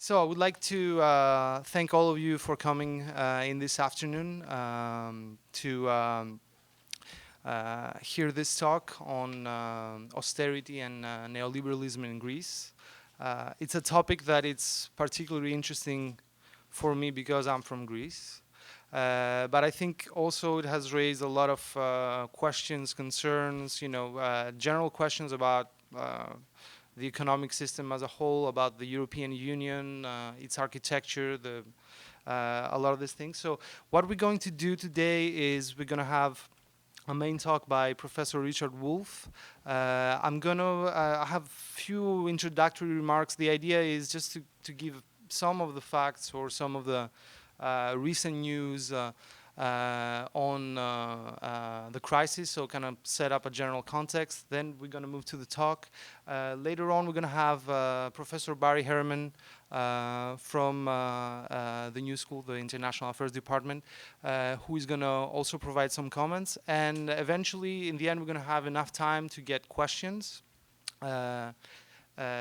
So I would like to thank all of you for coming in this afternoon to hear this talk on austerity and neoliberalism in Greece. It's a topic that it's particularly interesting for me because I'm from Greece. But I think also it has raised a lot of questions, concerns, general questions about the economic system as a whole, about the European Union, its architecture, a lot of these things. So what we're going to do today is we're going to have a main talk by Professor Richard Wolff. I'm going to have a few introductory remarks. The idea is just to give some of the facts or some of the recent news on the crisis, so kind of set up a general context. Then we're going to move to the talk. Later on, we're going to have Professor Barry Herman from the New School, the International Affairs Department, who is going to also provide some comments. And eventually, in the end, we're going to have enough time to get questions.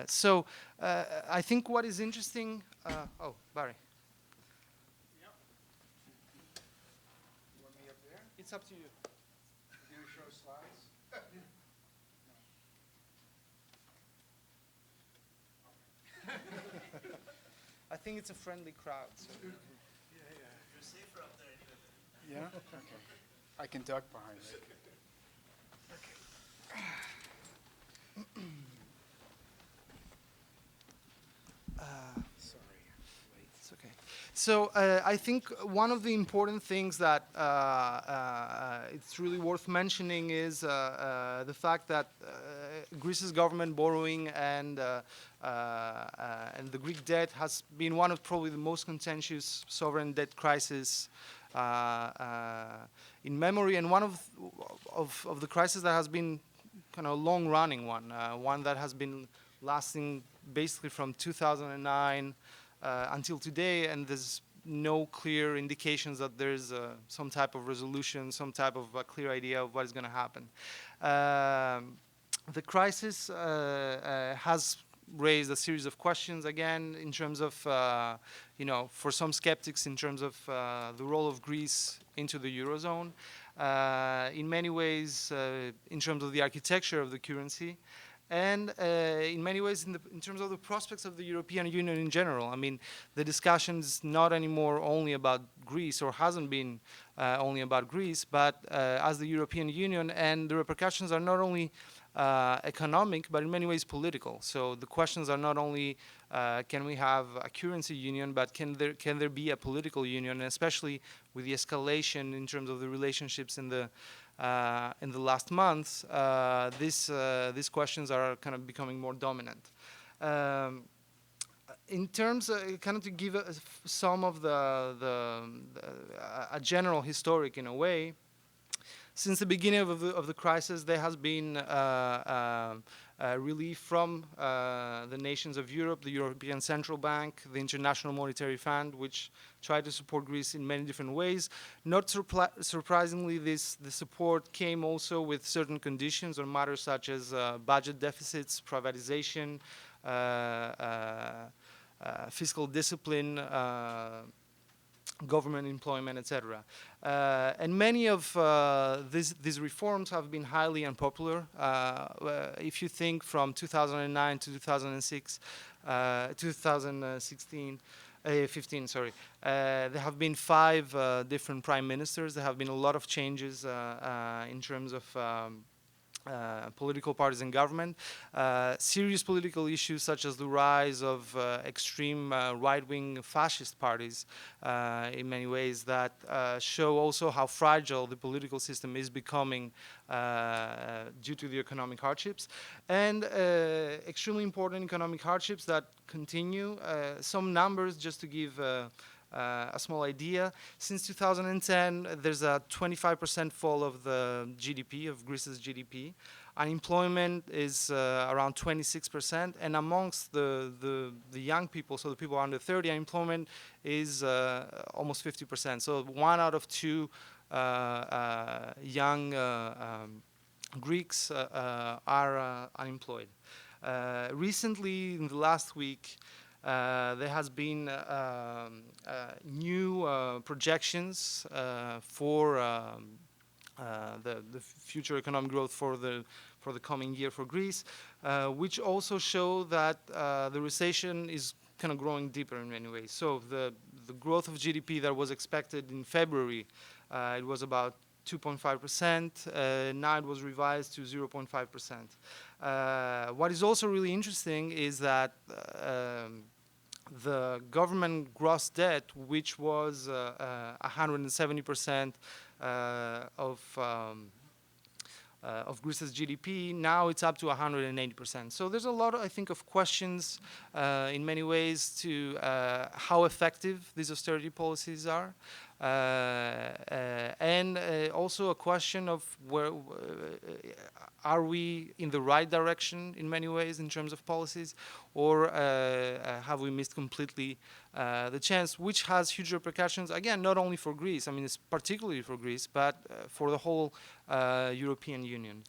So I think what is interesting... oh, Barry. It's up to you. Do you show slides? I think it's a friendly crowd. So. You're safer up there anyway. Yeah? Okay. I can duck behind it. Sorry. Wait. It's okay. So I think one of the important things that it's really worth mentioning is the fact that Greece's government borrowing and the Greek debt has been one of probably the most contentious sovereign debt crises in memory, and one of the crises that has been kind of a long-running one, one that has been lasting basically from 2009 until today, and there's no clear indications that there's some type of resolution, some type of clear idea of what is going to happen. The crisis has raised a series of questions again in terms of, for some skeptics in terms of the role of Greece into the Eurozone. In many ways, in terms of the architecture of the currency, and in many ways in terms of the prospects of the European Union in general. I mean, the discussion is not anymore only about Greece, or hasn't been only about Greece, but as the European Union, and the repercussions are not only economic, but in many ways political. So the questions are not only can we have a currency union, but can there be a political union, and especially with the escalation in terms of the relationships in the last months, these questions are kind of becoming more dominant. In terms, kind of to give some of a general historic in a way, since the beginning of the crisis, there has been relief from the nations of Europe, the European Central Bank, the International Monetary Fund, which tried to support Greece in many different ways. Not surprisingly, the support came also with certain conditions on matters such as budget deficits, privatization, fiscal discipline, government employment, etc. And many of these reforms have been highly unpopular. If you think from 2009 to 2006, 2016, 15, sorry. There have been 5 different prime ministers. There have been a lot of changes in terms of political parties in government. Serious political issues such as the rise of extreme right-wing fascist parties in many ways that show also how fragile the political system is becoming due to the economic hardships. And extremely important economic hardships that continue. Some numbers just to give a small idea. Since 2010, there's a 25% fall of the GDP, of Greece's GDP. Unemployment is around 26%, and amongst the young people, so the people under 30, unemployment is almost 50%. So 1 out of 2 young Greeks are unemployed. Recently, in the last week, There has been new projections for the future economic growth for the coming year for Greece, which also show that the recession is kind of growing deeper in many ways. So the growth of GDP that was expected in February, it was about 2.5%. Now it was revised to 0.5%. What is also really interesting is that the government gross debt, which was 170% of Greece's GDP, now it's up to 180%. So there's a lot, I think, of questions in many ways to how effective these austerity policies are. And also a question of where are we in the right direction in many ways in terms of policies, or have we missed completely the chance, which has huge repercussions, again, not only for Greece, I mean, it's particularly for Greece, but for the whole European Union.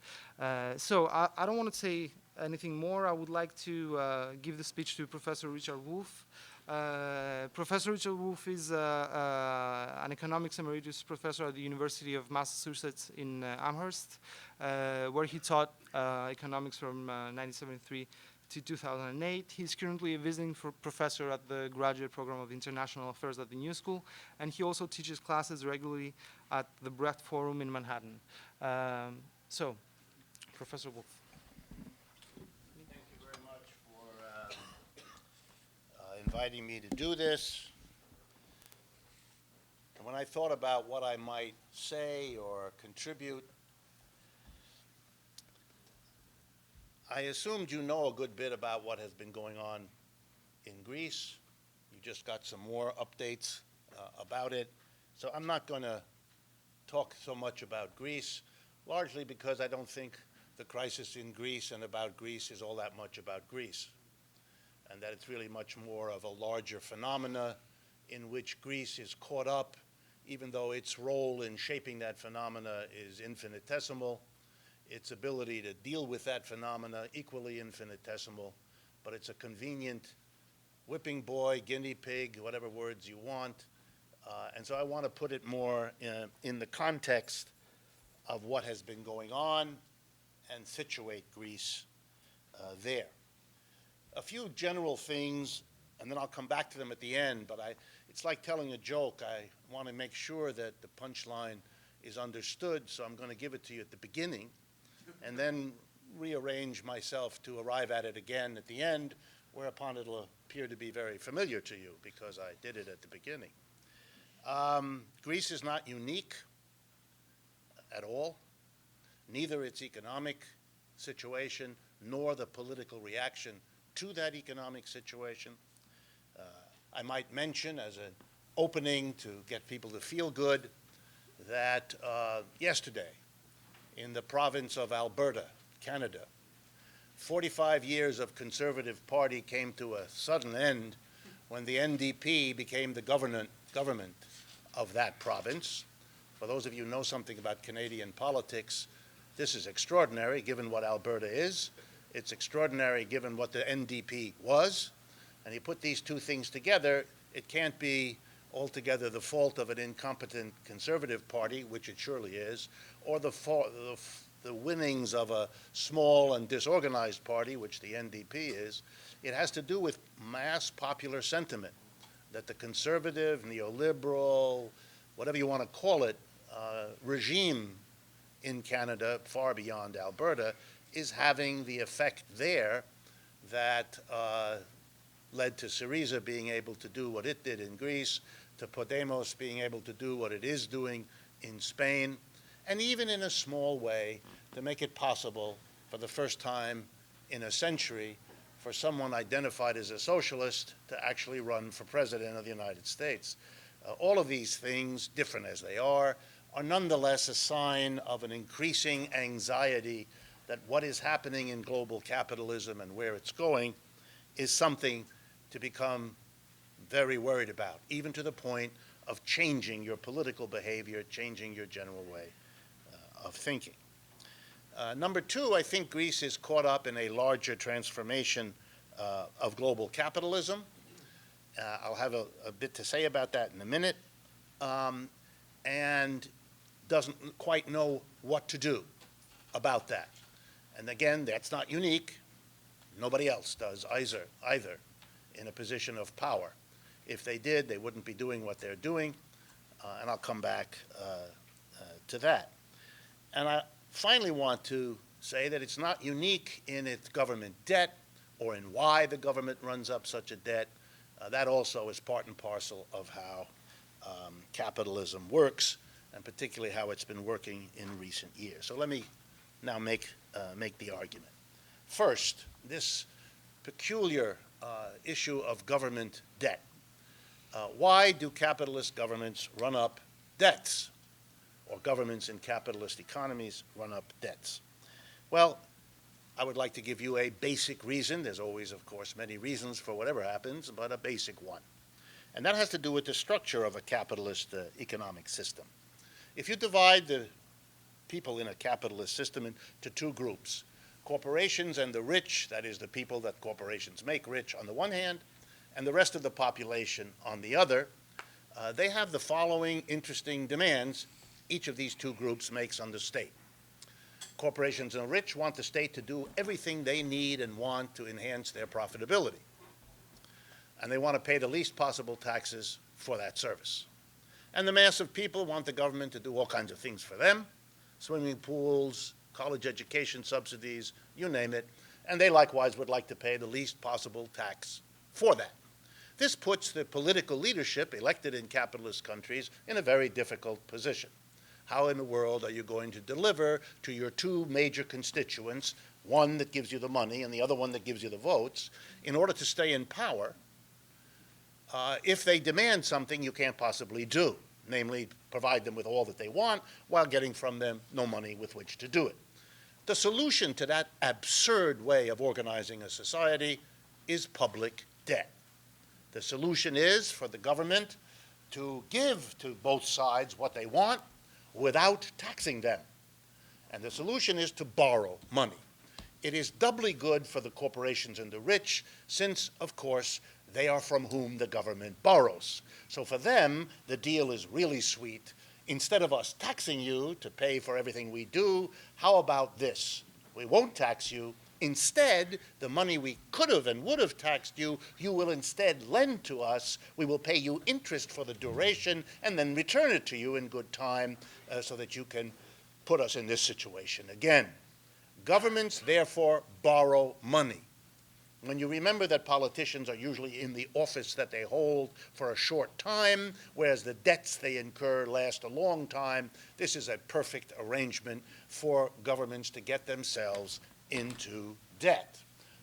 So I don't want to say anything more. I would like to give the speech to Professor Richard Wolff. Professor Richard Wolff is an economics emeritus professor at the University of Massachusetts in Amherst, where he taught economics from 1973 to 2008. He's currently a visiting professor at the graduate program of international affairs at the New School, and he also teaches classes regularly at the Brecht Forum in Manhattan. So, Professor Wolff. Inviting me to do this. And when I thought about what I might say or contribute, I assumed you know a good bit about what has been going on in Greece. You just got some more updates about it. So I'm not going to talk so much about Greece, largely because I don't think the crisis in Greece and about Greece is all that much about Greece, and that it's really much more of a larger phenomena in which Greece is caught up, even though its role in shaping that phenomena is infinitesimal, its ability to deal with that phenomena equally infinitesimal, but it's a convenient whipping boy, guinea pig, whatever words you want. And so I want to put it more in the context of what has been going on and situate Greece there. A few general things, and then I'll come back to them at the end, but it's like telling a joke. I want to make sure that the punchline is understood, so I'm going to give it to you at the beginning, and then rearrange myself to arrive at it again at the end, whereupon it'll appear to be very familiar to you, because I did it at the beginning. Greece is not unique at all, neither its economic situation nor the political reaction to that economic situation. I might mention as an opening to get people to feel good that yesterday in the province of Alberta, Canada, 45 years of Conservative Party came to a sudden end when the NDP became the government of that province. For those of you who know something about Canadian politics, this is extraordinary given what Alberta is. It's extraordinary given what the NDP was. And you put these two things together, it can't be altogether the fault of an incompetent Conservative Party, which it surely is, or the winnings of a small and disorganized party, which the NDP is. It has to do with mass popular sentiment that the conservative, neoliberal, whatever you want to call it, regime in Canada, far beyond Alberta, is having the effect there that led to Syriza being able to do what it did in Greece, to Podemos being able to do what it is doing in Spain, and even in a small way to make it possible for the first time in a century for someone identified as a socialist to actually run for president of the United States. All of these things, different as they are nonetheless a sign of an increasing anxiety that what is happening in global capitalism and where it's going is something to become very worried about, even to the point of changing your political behavior, changing your general way of thinking. Number two, I think Greece is caught up in a larger transformation of global capitalism. I'll have a bit to say about that in a minute, and doesn't quite know what to do about that. And again, that's not unique. Nobody else does either in a position of power. If they did, they wouldn't be doing what they're doing, and I'll come back to that. And I finally want to say that it's not unique in its government debt or in why the government runs up such a debt. That also is part and parcel of how capitalism works, and particularly how it's been working in recent years. So let me now make the argument. First, this peculiar issue of government debt. Why do capitalist governments run up debts, or governments in capitalist economies run up debts? Well, I would like to give you a basic reason. There's always, of course, many reasons for whatever happens, but a basic one. And that has to do with the structure of a capitalist economic system. If you divide the people in a capitalist system into two groups, corporations and the rich, that is the people that corporations make rich on the one hand, and the rest of the population on the other, they have the following interesting demands each of these two groups makes on the state. Corporations and the rich want the state to do everything they need and want to enhance their profitability. And they want to pay the least possible taxes for that service. And the mass of people want the government to do all kinds of things for them, swimming pools, college education subsidies, you name it, and they likewise would like to pay the least possible tax for that. This puts the political leadership elected in capitalist countries in a very difficult position. How in the world are you going to deliver to your two major constituents, one that gives you the money and the other one that gives you the votes, in order to stay in power if they demand something you can't possibly do, namely provide them with all that they want while getting from them no money with which to do it? The solution to that absurd way of organizing a society is public debt. The solution is for the government to give to both sides what they want without taxing them. And the solution is to borrow money. It is doubly good for the corporations and the rich since, of course, they are from whom the government borrows. So for them, the deal is really sweet. Instead of us taxing you to pay for everything we do, how about this? We won't tax you. Instead, the money we could have and would have taxed you, you will instead lend to us. We will pay you interest for the duration and then return it to you in good time so that you can put us in this situation again. Governments, therefore, borrow money. When you remember that politicians are usually in the office that they hold for a short time, whereas the debts they incur last a long time, this is a perfect arrangement for governments to get themselves into debt.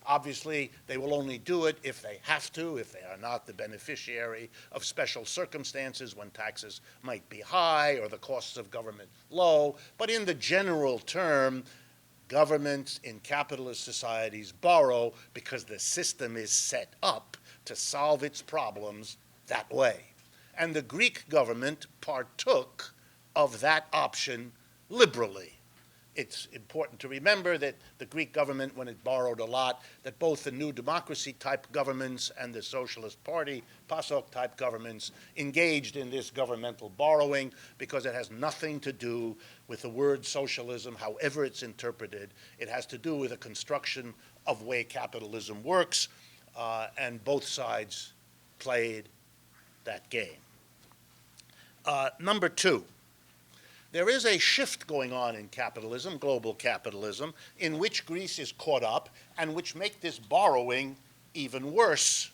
Obviously, they will only do it if they have to, if they are not the beneficiary of special circumstances when taxes might be high or the costs of government low. But in the general term, governments in capitalist societies borrow because the system is set up to solve its problems that way. And the Greek government partook of that option liberally. It's important to remember that the Greek government, when it borrowed a lot, that both the New Democracy-type governments and the Socialist Party, PASOK-type governments, engaged in this governmental borrowing because it has nothing to do with the word socialism, however it's interpreted. It has to do with the construction of the way capitalism works, and both sides played that game. Number two. There is a shift going on in capitalism, global capitalism, in which Greece is caught up and which make this borrowing even worse,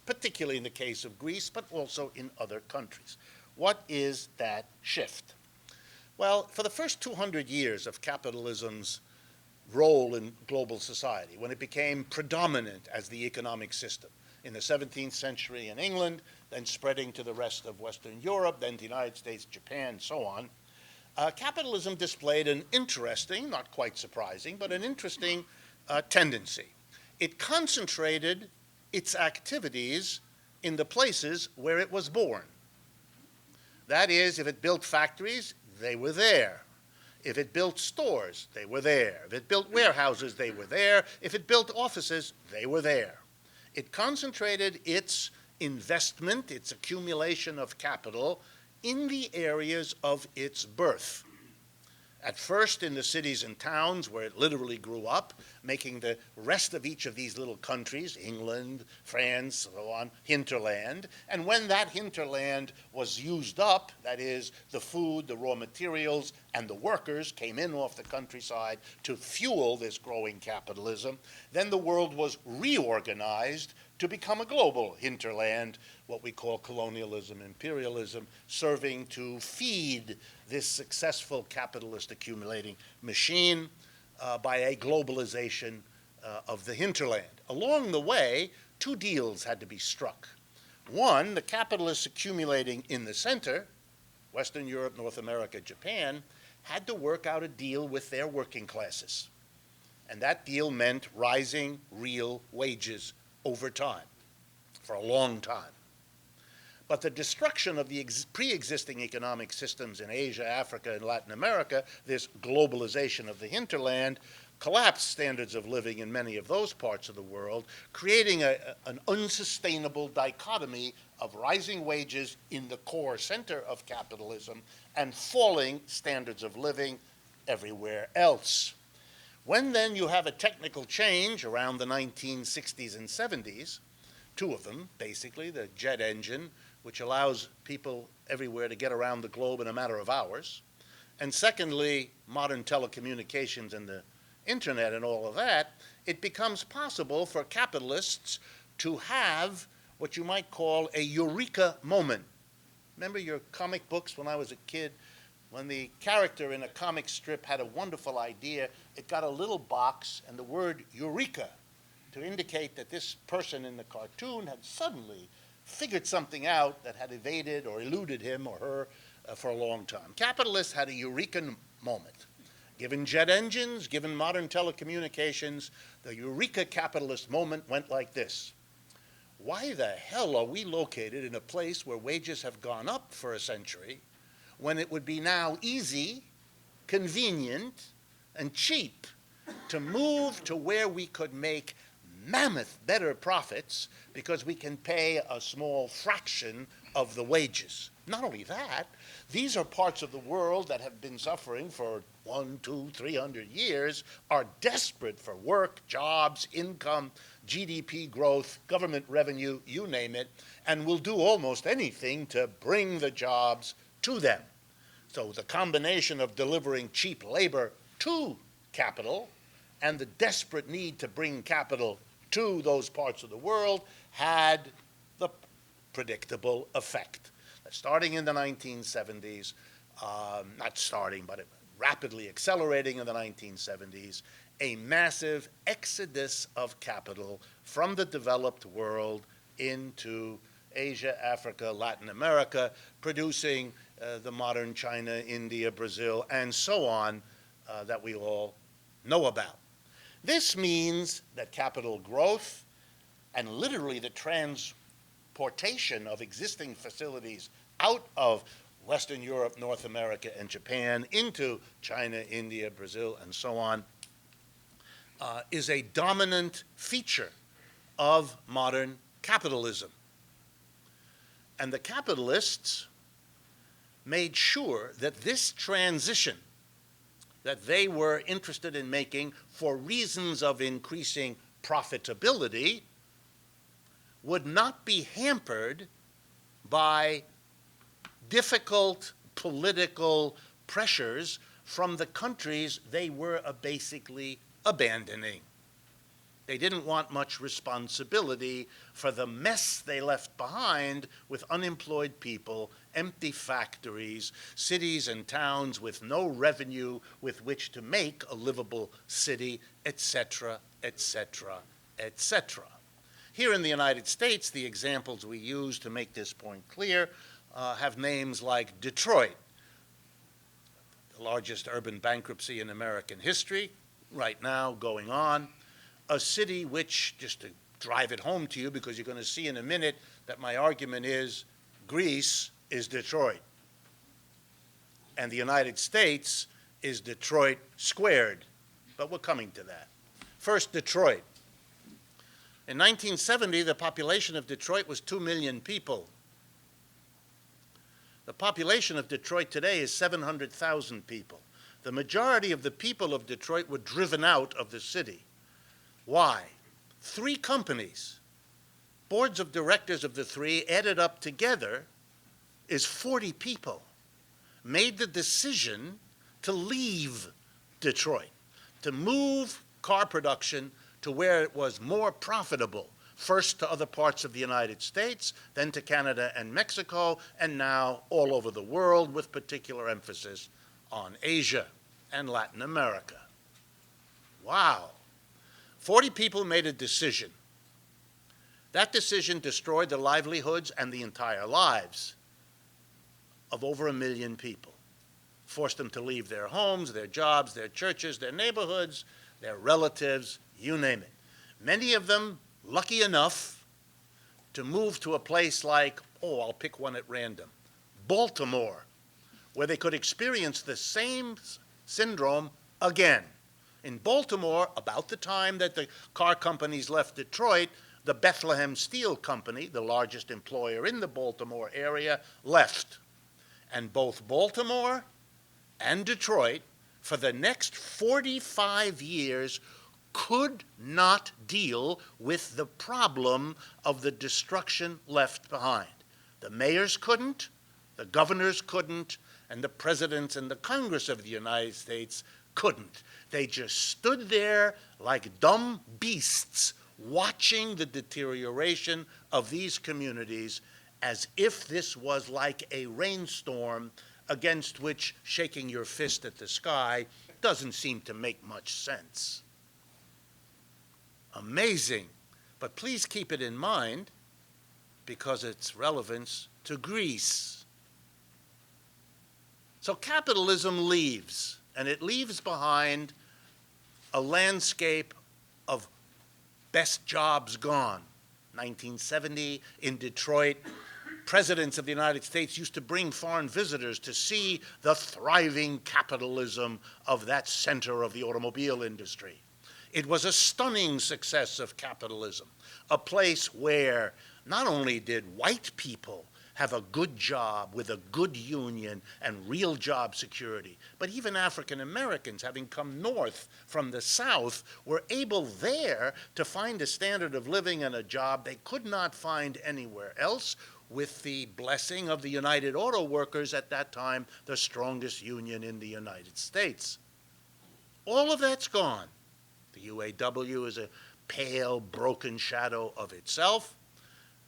particularly in the case of Greece, but also in other countries. What is that shift? Well, for the first 200 years of capitalism's role in global society, when it became predominant as the economic system, in the 17th century in England, then spreading to the rest of Western Europe, then the United States, Japan, so on, capitalism displayed an interesting, not quite surprising, but an interesting tendency. It concentrated its activities in the places where it was born. That is, if it built factories, they were there. If it built stores, they were there. If it built warehouses, they were there. If it built offices, they were there. It concentrated its investment, its accumulation of capital, in the areas of its birth. At first in the cities and towns where it literally grew up, making the rest of each of these little countries, England, France, so on, hinterland. And when that hinterland was used up, that is, the food, the raw materials, and the workers came in off the countryside to fuel this growing capitalism, then the world was reorganized to become a global hinterland, what we call colonialism, imperialism, serving to feed this successful capitalist accumulating machine by a globalization of the hinterland. Along the way, two deals had to be struck. One, the capitalists accumulating in the center, Western Europe, North America, Japan, had to work out a deal with their working classes. And that deal meant rising real wages over time, for a long time. But the destruction of the pre-existing economic systems in Asia, Africa, and Latin America, this globalization of the hinterland, collapsed standards of living in many of those parts of the world, creating an unsustainable dichotomy of rising wages in the core center of capitalism and falling standards of living everywhere else. When then you have a technical change around the 1960s and 70s, two of them, basically, the jet engine, which allows people everywhere to get around the globe in a matter of hours, and secondly, modern telecommunications and the internet and all of that, it becomes possible for capitalists to have what you might call a eureka moment. Remember your comic books when I was a kid? When the character in a comic strip had a wonderful idea, it got a little box and the word eureka to indicate that this person in the cartoon had suddenly figured something out that had evaded or eluded him or her for a long time. Capitalists had a eureka moment. Given jet engines, given modern telecommunications, the eureka capitalist moment went like this. Why the hell are we located in a place where wages have gone up for a century when it would be now easy, convenient, and cheap to move to where we could make mammoth better profits because we can pay a small fraction of the wages? Not only that, these are parts of the world that have been suffering for 100, 200, 300 years, are desperate for work, jobs, income, GDP growth, government revenue, you name it, and will do almost anything to bring the jobs to them. So the combination of delivering cheap labor to capital and the desperate need to bring capital to those parts of the world had the predictable effect. Starting in the 1970s, not starting, but rapidly accelerating in the 1970s, a massive exodus of capital from the developed world into Asia, Africa, Latin America, producing the modern China, India, Brazil, and so on that we all know about. This means that capital growth and literally the transportation of existing facilities out of Western Europe, North America, and Japan into China, India, Brazil, and so on, is a dominant feature of modern capitalism. And the capitalists made sure that this transition that they were interested in making for reasons of increasing profitability would not be hampered by difficult political pressures from the countries they were basically abandoning. They didn't want much responsibility for the mess they left behind with unemployed people, empty factories, cities and towns with no revenue with which to make a livable city, etc., etc., etc. Here in the United States, the examples we use to make this point clear have names like Detroit, the largest urban bankruptcy in American history, right now going on, a city which, just to drive it home to you, because you're going to see in a minute that my argument is Greece is Detroit, and the United States is Detroit squared, but we're coming to that. First, Detroit. In 1970, the population of Detroit was 2 million people. The population of Detroit today is 700,000 people. The majority of the people of Detroit were driven out of the city. Why? 3 companies, boards of directors of the 3 added up together is 40 people, made the decision to leave Detroit, to move car production to where it was more profitable, first to other parts of the United States, then to Canada and Mexico, and now all over the world, with particular emphasis on Asia and Latin America. Wow. 40 people made a decision. That decision destroyed the livelihoods and the entire lives of over 1 million people, forced them to leave their homes, their jobs, their churches, their neighborhoods, their relatives, you name it. Many of them lucky enough to move to a place like, I'll pick one at random, Baltimore, where they could experience the same syndrome again. In Baltimore, about the time that the car companies left Detroit, the Bethlehem Steel Company, the largest employer in the Baltimore area, left. And both Baltimore and Detroit, for the next 45 years, could not deal with the problem of the destruction left behind. The mayors couldn't, the governors couldn't, and the presidents and the Congress of the United States couldn't. They just stood there like dumb beasts, watching the deterioration of these communities as if this was like a rainstorm against which shaking your fist at the sky doesn't seem to make much sense. Amazing. But please keep it in mind because its relevance to Greece. So capitalism leaves, and it leaves behind a landscape of best jobs gone. 1970 in Detroit, presidents of the United States used to bring foreign visitors to see the thriving capitalism of that center of the automobile industry. It was a stunning success of capitalism, a place where not only did white people have a good job with a good union and real job security, but even African Americans, having come north from the South, were able there to find a standard of living and a job they could not find anywhere else, with the blessing of the United Auto Workers, at that time the strongest union in the United States. All of that's gone. The UAW is a pale, broken shadow of itself.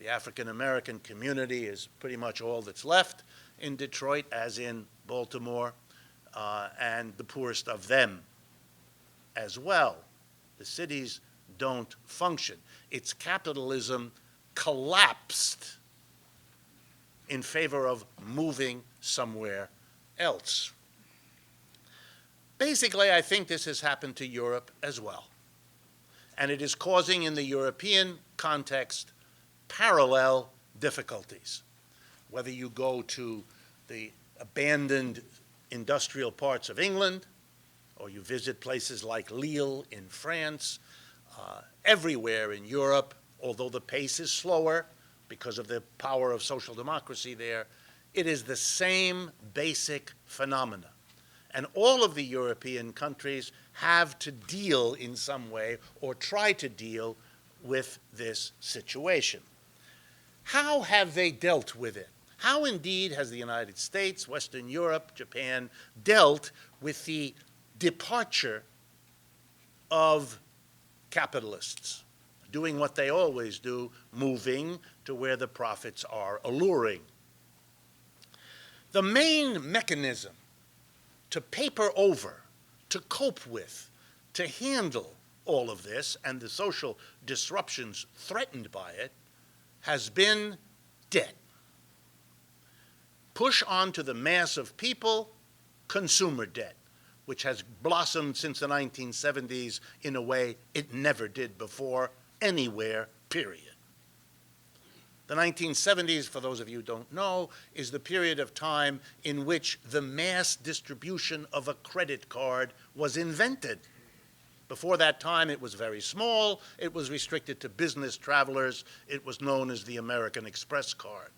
The African American community is pretty much all that's left in Detroit, as in Baltimore, and the poorest of them as well. The cities don't function. Its capitalism collapsed in favor of moving somewhere else. Basically, I think this has happened to Europe as well. And it is causing, in the European context, parallel difficulties. Whether you go to the abandoned industrial parts of England, or you visit places like Lille in France, everywhere in Europe, although the pace is slower because of the power of social democracy there, it is the same basic phenomena. And all of the European countries have to deal in some way or try to deal with this situation. How have they dealt with it? How indeed has the United States, Western Europe, Japan dealt with the departure of capitalists, doing what they always do, moving to where the profits are alluring? The main mechanism to paper over, to cope with, to handle all of this and the social disruptions threatened by it has been debt. Push onto the mass of people consumer debt, which has blossomed since the 1970s in a way it never did before anywhere, period. The 1970s, for those of you who don't know, is the period of time in which the mass distribution of a credit card was invented. Before that time, it was very small. It was restricted to business travelers. It was known as the American Express card.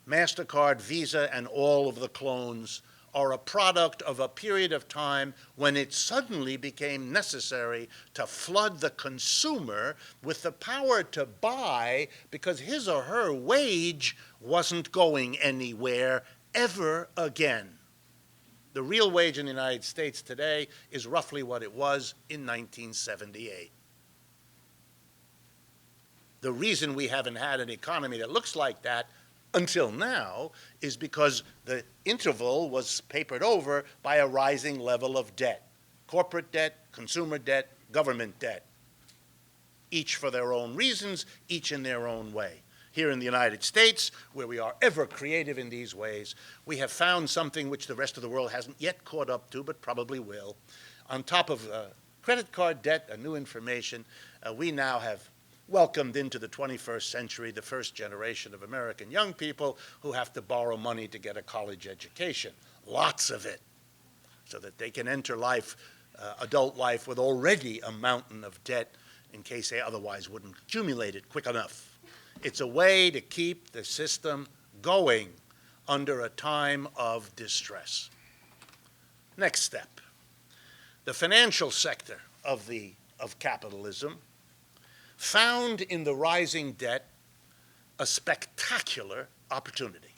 MasterCard, Visa, and all of the clones are a product of a period of time when it suddenly became necessary to flood the consumer with the power to buy because his or her wage wasn't going anywhere ever again. The real wage in the United States today is roughly what it was in 1978. The reason we haven't had an economy that looks like that until now is because the interval was papered over by a rising level of debt. Corporate debt, consumer debt, government debt. Each for their own reasons, each in their own way. Here in the United States, where we are ever creative in these ways, we have found something which the rest of the world hasn't yet caught up to, but probably will. On top of credit card debt and new information, we now have welcomed into the 21st century the first generation of American young people who have to borrow money to get a college education, lots of it, so that they can enter life, adult life, with already a mountain of debt in case they otherwise wouldn't accumulate it quick enough. It's a way to keep the system going under a time of distress. Next step, the financial sector of capitalism found in the rising debt a spectacular opportunity.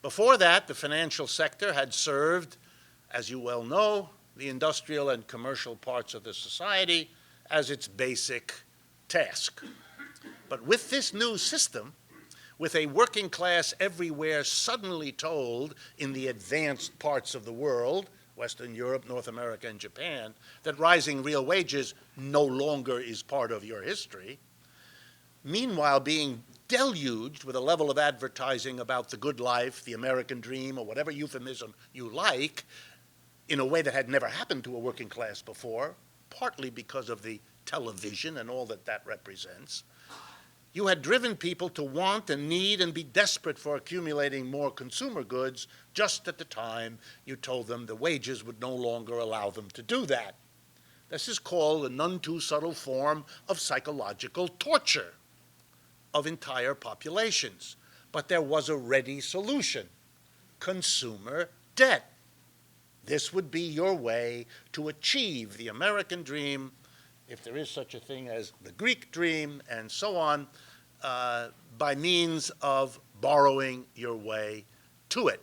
Before that, the financial sector had served, as you well know, the industrial and commercial parts of the society as its basic task. But with this new system, with a working class everywhere suddenly told in the advanced parts of the world, Western Europe, North America, and Japan, that rising real wages no longer is part of your history, meanwhile being deluged with a level of advertising about the good life, the American dream, or whatever euphemism you like, in a way that had never happened to a working class before, partly because of the television and all that that represents. You had driven people to want and need and be desperate for accumulating more consumer goods just at the time you told them the wages would no longer allow them to do that. This is called a none too subtle form of psychological torture of entire populations. But there was a ready solution: consumer debt. This would be your way to achieve the American dream, if there is such a thing as the Greek dream, and so on, by means of borrowing your way to it.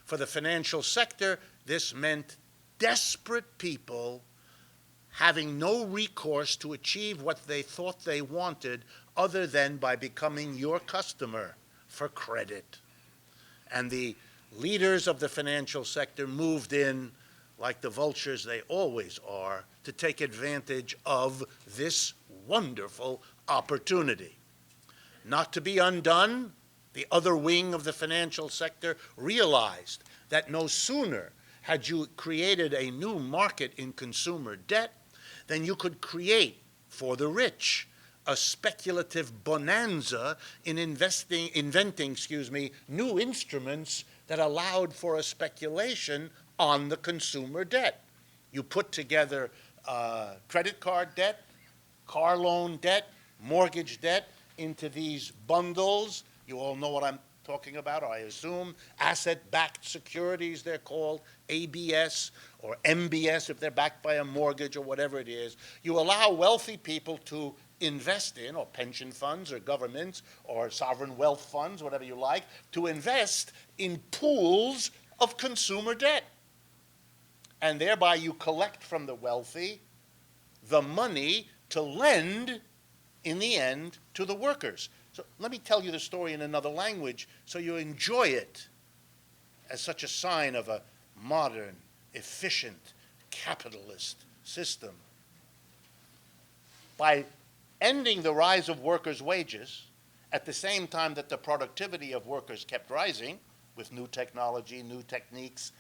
For the financial sector, this meant desperate people having no recourse to achieve what they thought they wanted other than by becoming your customer for credit. And the leaders of the financial sector moved in, like the vultures they always are, to take advantage of this wonderful opportunity. Not to be undone, the other wing of the financial sector realized that no sooner had you created a new market in consumer debt than you could create for the rich a speculative bonanza in inventing new instruments that allowed for a speculation on the consumer debt. You put together credit card debt, car loan debt, mortgage debt into these bundles. You all know what I'm talking about, I assume. Asset-backed securities, they're called, ABS or MBS if they're backed by a mortgage or whatever it is. You allow wealthy people to invest in, or pension funds or governments or sovereign wealth funds, whatever you like, to invest in pools of consumer debt. And thereby you collect from the wealthy the money to lend, in the end, to the workers. So let me tell you the story in another language so you enjoy it as such a sign of a modern, efficient, capitalist system. By ending the rise of workers' wages at the same time that the productivity of workers kept rising with new technology, new techniques,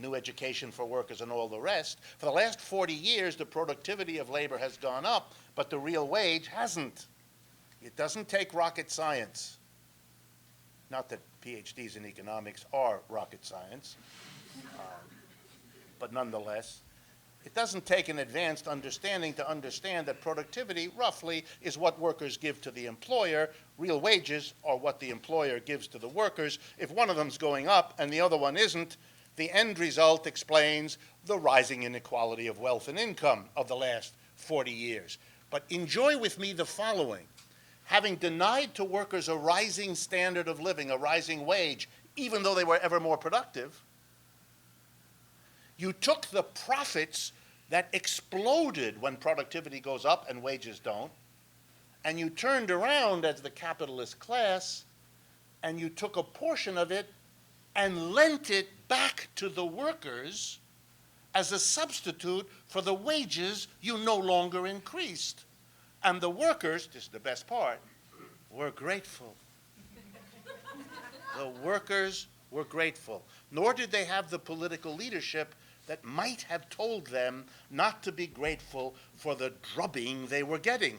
new education for workers and all the rest, for the last 40 years the productivity of labor has gone up, but the real wage hasn't. It doesn't take rocket science. Not that PhDs in economics are rocket science, but nonetheless, It doesn't take an advanced understanding to understand that productivity, roughly, is what workers give to the employer. Real wages are what the employer gives to the workers. If one of them's going up and the other one isn't, the end result explains the rising inequality of wealth and income of the last 40 years. But enjoy with me the following. Having denied to workers a rising standard of living, a rising wage, even though they were ever more productive, you took the profits that exploded when productivity goes up and wages don't, and you turned around as the capitalist class, and you took a portion of it and lent it back to the workers as a substitute for the wages you no longer increased. And the workers, this is the best part, were grateful. The workers were grateful. Nor did they have the political leadership that might have told them not to be grateful for the drubbing they were getting.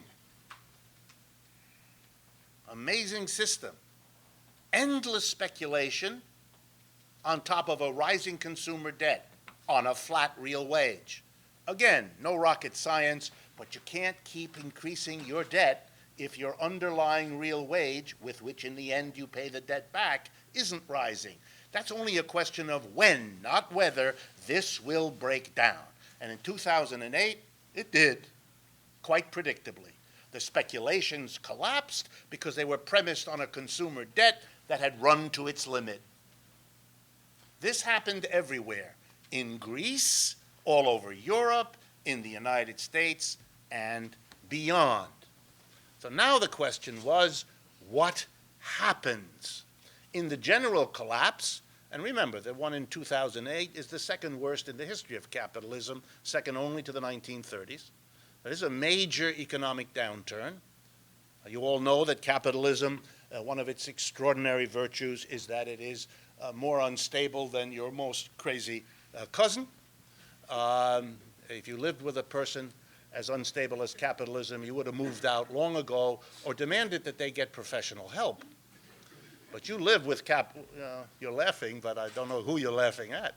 Amazing system. Endless speculation on top of a rising consumer debt on a flat real wage. Again, no rocket science, but you can't keep increasing your debt if your underlying real wage, with which in the end you pay the debt back, isn't rising. That's only a question of when, not whether, this will break down. And in 2008, it did, quite predictably. The speculations collapsed because they were premised on a consumer debt that had run to its limit. This happened everywhere, in Greece, all over Europe, in the United States, and beyond. So now the question was, what happens? In the general collapse, and remember, the one in 2008 is the second worst in the history of capitalism, second only to the 1930s. There is a major economic downturn. You all know that capitalism, one of its extraordinary virtues is that it is more unstable than your most crazy cousin. If you lived with a person as unstable as capitalism, you would have moved out long ago or demanded that they get professional help. But you live with you're laughing, but I don't know who you're laughing at.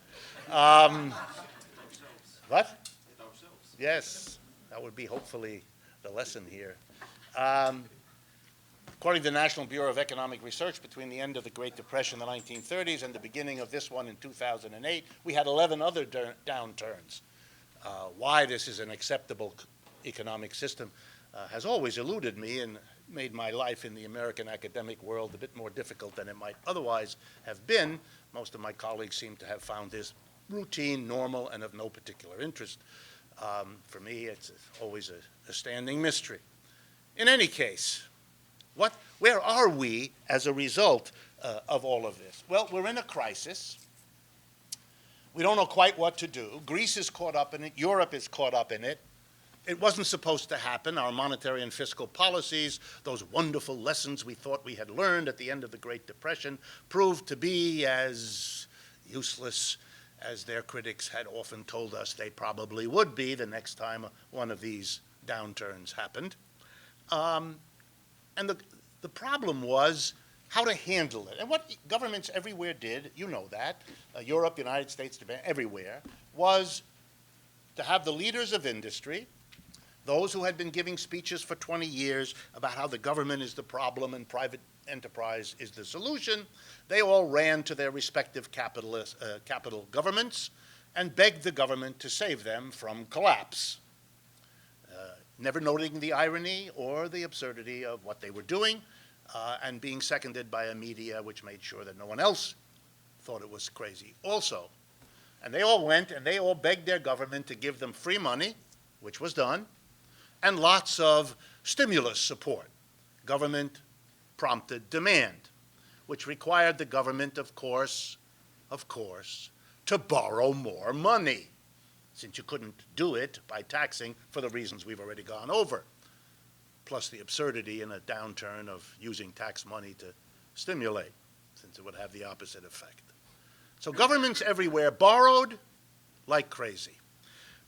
What? Yes, that would be hopefully the lesson here. According to the National Bureau of Economic Research, between the end of the Great Depression in the 1930s and the beginning of this one in 2008, we had 11 other downturns. Why this is an acceptable economic system has always eluded me and made my life in the American academic world a bit more difficult than it might otherwise have been. Most of my colleagues seem to have found this routine, normal, and of no particular interest. For me, it's always a standing mystery. In any case, where are we as a result of all of this? Well, we're in a crisis. We don't know quite what to do. Greece is caught up in it. Europe is caught up in it. It wasn't supposed to happen. Our monetary and fiscal policies, those wonderful lessons we thought we had learned at the end of the Great Depression, proved to be as useless as their critics had often told us they probably would be the next time one of these downturns happened. And the problem was how to handle it. And what governments everywhere did, you know that, Europe, United States, Japan, everywhere, was to have the leaders of industry, those who had been giving speeches for 20 years about how the government is the problem and private enterprise is the solution, they all ran to their respective capital governments and begged the government to save them from collapse, never noting the irony or the absurdity of what they were doing, and being seconded by a media which made sure that no one else thought it was crazy also. And they all went and they all begged their government to give them free money, which was done, and lots of stimulus support, government-prompted demand, which required the government, of course, to borrow more money, since you couldn't do it by taxing for the reasons we've already gone over, plus the absurdity in a downturn of using tax money to stimulate, since it would have the opposite effect. So governments everywhere borrowed like crazy.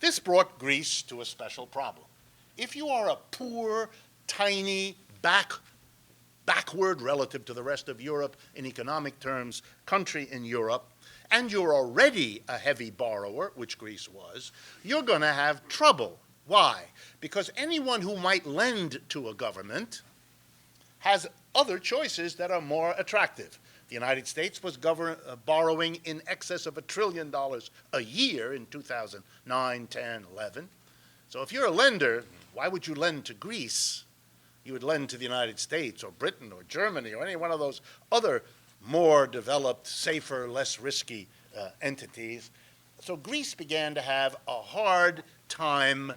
This brought Greece to a special problem. If you are a poor, tiny, backward relative to the rest of Europe in economic terms country in Europe, and you're already a heavy borrower, which Greece was, you're going to have trouble. Why? Because anyone who might lend to a government has other choices that are more attractive. The United States was borrowing in excess of $1 trillion a year in 2009, 10, 11. So if you're a lender, why would you lend to Greece? You would lend to the United States or Britain or Germany or any one of those other more developed, safer, less risky entities. So Greece began to have a hard time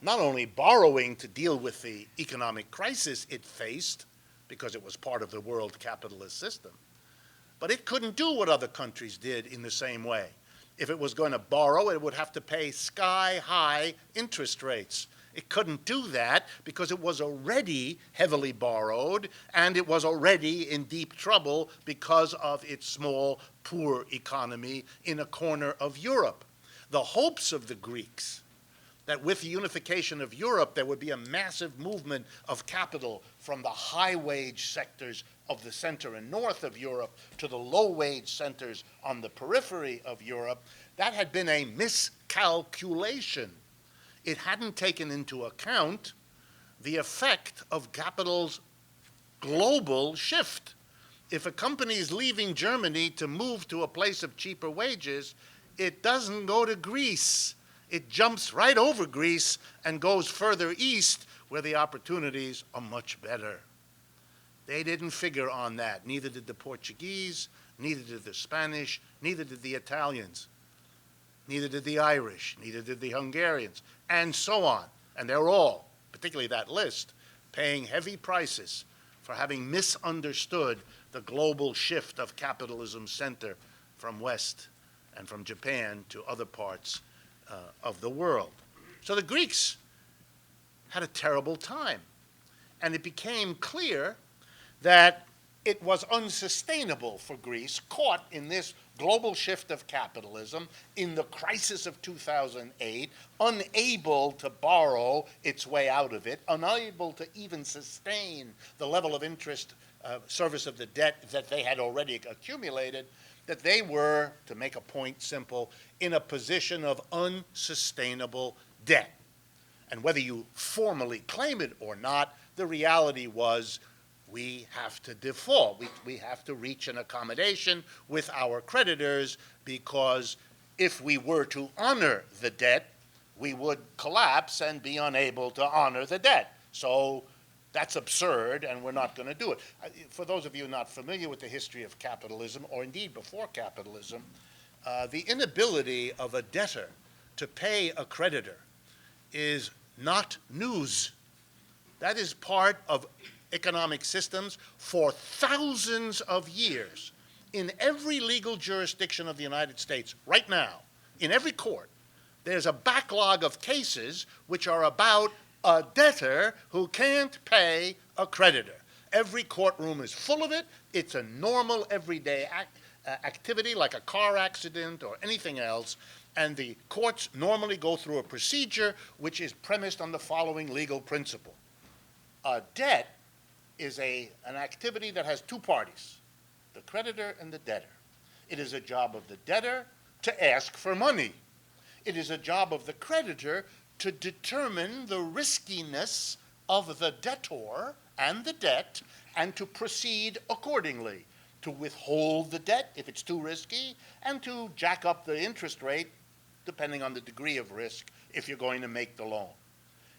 not only borrowing to deal with the economic crisis it faced, because it was part of the world capitalist system, but it couldn't do what other countries did in the same way. If it was going to borrow, it would have to pay sky-high interest rates. It couldn't do that because it was already heavily borrowed, and it was already in deep trouble because of its small, poor economy in a corner of Europe. The hopes of the Greeks that with the unification of Europe, there would be a massive movement of capital from the high-wage sectors of the center and north of Europe to the low-wage centers on the periphery of Europe, that had been a miscalculation. It hadn't taken into account the effect of capital's global shift. If a company is leaving Germany to move to a place of cheaper wages, it doesn't go to Greece. It jumps right over Greece and goes further east where the opportunities are much better. They didn't figure on that. Neither did the Portuguese, neither did the Spanish, neither did the Italians, neither did the Irish, neither did the Hungarians, and so on. And they're all, particularly that list, paying heavy prices for having misunderstood the global shift of capitalism's center from West and from Japan to other parts of the world. So the Greeks had a terrible time. And it became clear that it was unsustainable for Greece, caught in this global shift of capitalism, in the crisis of 2008, unable to borrow its way out of it, unable to even sustain the level of interest service of the debt that they had already accumulated, that they were, to make a point simple, in a position of unsustainable debt. And whether you formally claim it or not, the reality was we have to default. We have to reach an accommodation with our creditors, because if we were to honor the debt, we would collapse and be unable to honor the debt. So that's absurd, and we're not going to do it. For those of you not familiar with the history of capitalism, or indeed before capitalism, the inability of a debtor to pay a creditor is not news. That is part of economic systems for thousands of years. In every legal jurisdiction of the United States right now, in every court, there's a backlog of cases which are about a debtor who can't pay a creditor. Every courtroom is full of it. It's a normal, everyday activity, like a car accident or anything else. And the courts normally go through a procedure which is premised on the following legal principle. A debt is an activity that has two parties, the creditor and the debtor. It is a job of the debtor to ask for money. It is a job of the creditor to determine the riskiness of the debtor and the debt, and to proceed accordingly, to withhold the debt if it's too risky, and to jack up the interest rate depending on the degree of risk if you're going to make the loan.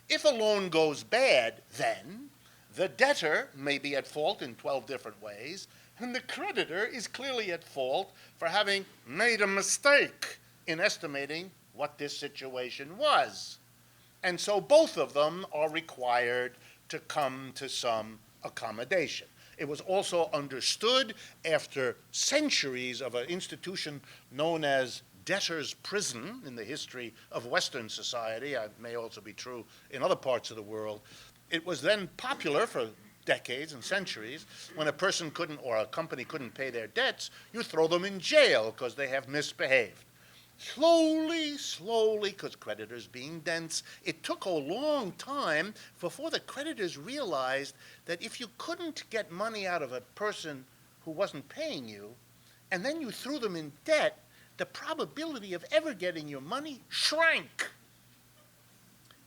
If a loan goes bad, then the debtor may be at fault in 12 different ways, and the creditor is clearly at fault for having made a mistake in estimating what this situation was. And so both of them are required to come to some accommodation. It was also understood after centuries of an institution known as debtor's prison in the history of Western society. It may also be true in other parts of the world. It was then popular for decades and centuries. When a person couldn't, or a company couldn't pay their debts, you throw them in jail because they have misbehaved. Slowly, because creditors being dense, it took a long time before the creditors realized that if you couldn't get money out of a person who wasn't paying you, and then you threw them in debt, the probability of ever getting your money shrank.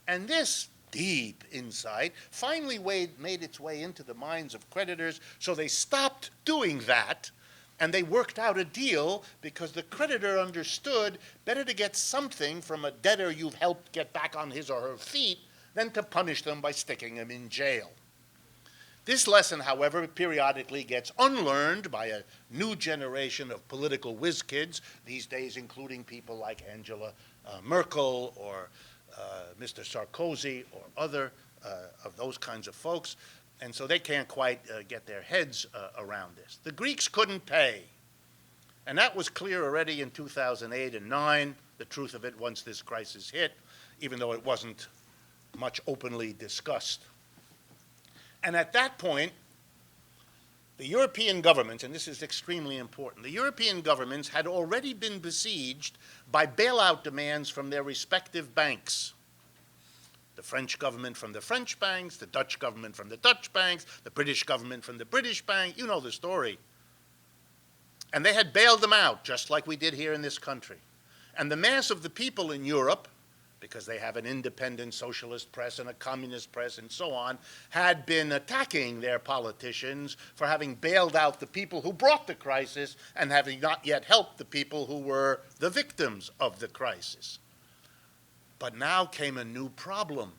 And this deep insight finally made its way into the minds of creditors, so they stopped doing that, and they worked out a deal because the creditor understood better to get something from a debtor you've helped get back on his or her feet than to punish them by sticking them in jail. This lesson, however, periodically gets unlearned by a new generation of political whiz kids, these days including people like Angela Merkel or Mr. Sarkozy or other of those kinds of folks, and so they can't quite get their heads around this. The Greeks couldn't pay, and that was clear already in 2008 and 9, the truth of it once this crisis hit, even though it wasn't much openly discussed. And at that point, the European governments, and this is extremely important, the European governments had already been besieged by bailout demands from their respective banks. The French government from the French banks, the Dutch government from the Dutch banks, the British government from the British bank. You know the story. And they had bailed them out, just like we did here in this country. And the mass of the people in Europe, because they have an independent socialist press and a communist press and so on, had been attacking their politicians for having bailed out the people who brought the crisis and having not yet helped the people who were the victims of the crisis. But now came a new problem,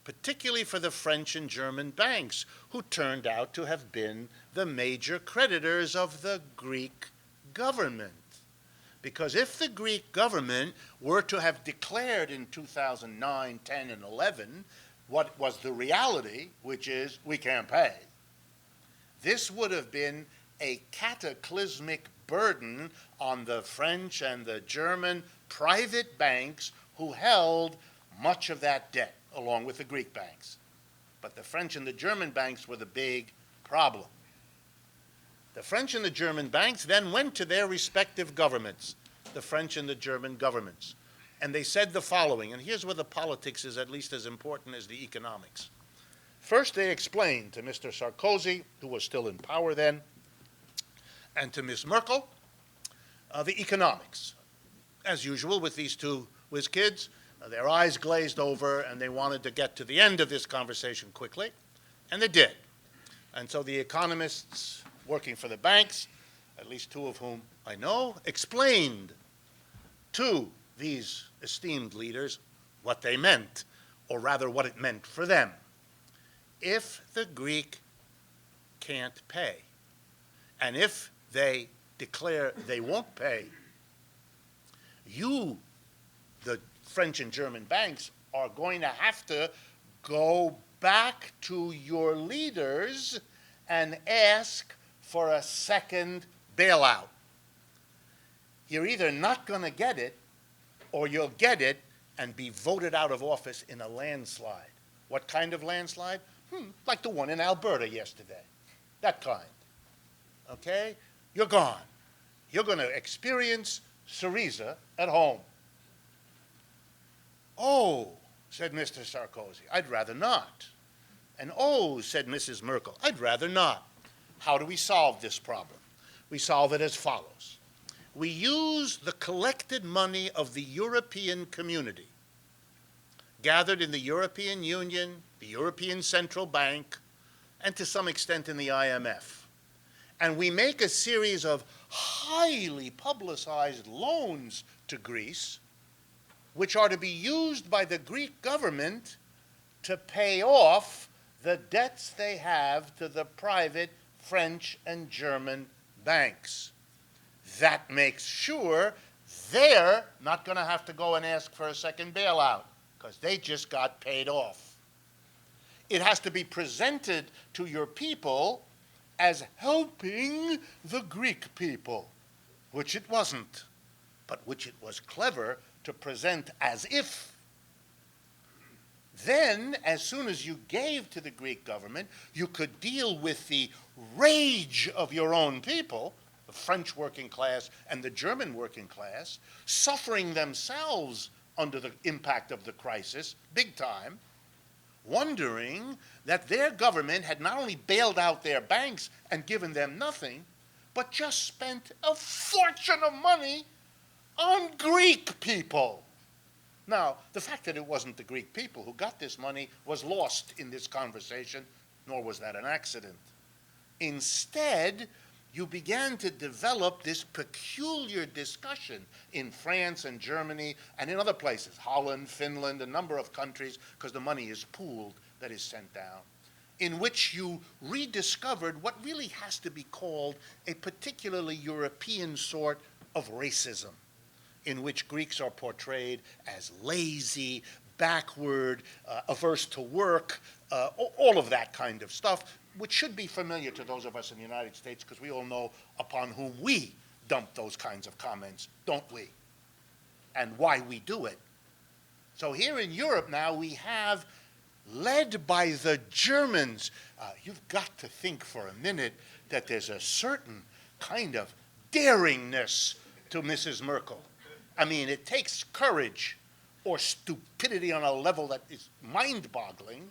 particularly for the French and German banks, who turned out to have been the major creditors of the Greek government. Because if the Greek government were to have declared in 2009, 10, and 11 what was the reality, which is we can't pay, this would have been a cataclysmic burden on the French and the German private banks who held much of that debt, along with the Greek banks. But the French and the German banks were the big problem. The French and the German banks then went to their respective governments, the French and the German governments, and they said the following, and here's where the politics is at least as important as the economics. First, they explained to Mr. Sarkozy, who was still in power then, and to Ms. Merkel, the economics. As usual with these two whiz kids, their eyes glazed over, and they wanted to get to the end of this conversation quickly, and they did. And so the economists working for the banks, at least two of whom I know, explained to these esteemed leaders what they meant, or rather what it meant for them. If the Greek can't pay, and if they declare they won't pay, you, the French and German banks, are going to have to go back to your leaders and ask for a second bailout. You're either not going to get it, or you'll get it and be voted out of office in a landslide. What kind of landslide? Like the one in Alberta yesterday. That kind. Okay? You're gone. You're going to experience Syriza at home. Oh, said Mr. Sarkozy, I'd rather not. And oh, said Mrs. Merkel, I'd rather not. How do we solve this problem? We solve it as follows. We use the collected money of the European community, gathered in the European Union, the European Central Bank, and to some extent in the IMF. And we make a series of highly publicized loans to Greece, which are to be used by the Greek government to pay off the debts they have to the private French and German banks. That makes sure they're not going to have to go and ask for a second bailout, because they just got paid off. It has to be presented to your people as helping the Greek people, which it wasn't, but which it was clever to present as if. Then, as soon as you gave to the Greek government, you could deal with the rage of your own people, the French working class and the German working class, suffering themselves under the impact of the crisis, big time, wondering that their government had not only bailed out their banks and given them nothing, but just spent a fortune of money on Greek people. Now, the fact that it wasn't the Greek people who got this money was lost in this conversation, nor was that an accident. Instead, you began to develop this peculiar discussion in France and Germany and in other places, Holland, Finland, a number of countries, because the money is pooled that is sent down, in which you rediscovered what really has to be called a particularly European sort of racism, in which Greeks are portrayed as lazy, backward, averse to work, all of that kind of stuff, which should be familiar to those of us in the United States, because we all know upon whom we dump those kinds of comments, don't we? And why we do it. So here in Europe now we have, led by the Germans, you've got to think for a minute that there's a certain kind of daringness to Mrs. Merkel. I mean, it takes courage or stupidity on a level that is mind-boggling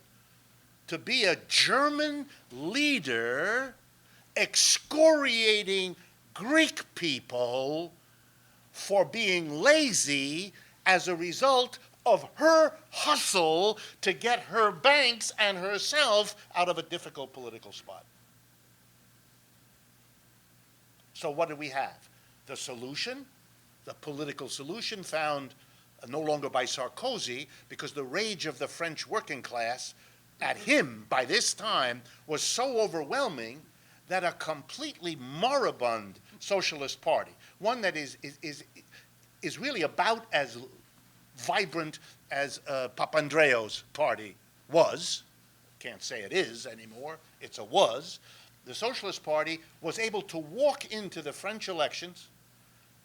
to be a German leader excoriating Greek people for being lazy as a result of her hustle to get her banks and herself out of a difficult political spot. So what do we have? The solution, the political solution found no longer by Sarkozy, because the rage of the French working class at him by this time was so overwhelming that a completely moribund socialist party, one that is really about as vibrant as Papandreou's party was, can't say it is anymore, it's a was, the Socialist Party was able to walk into the French elections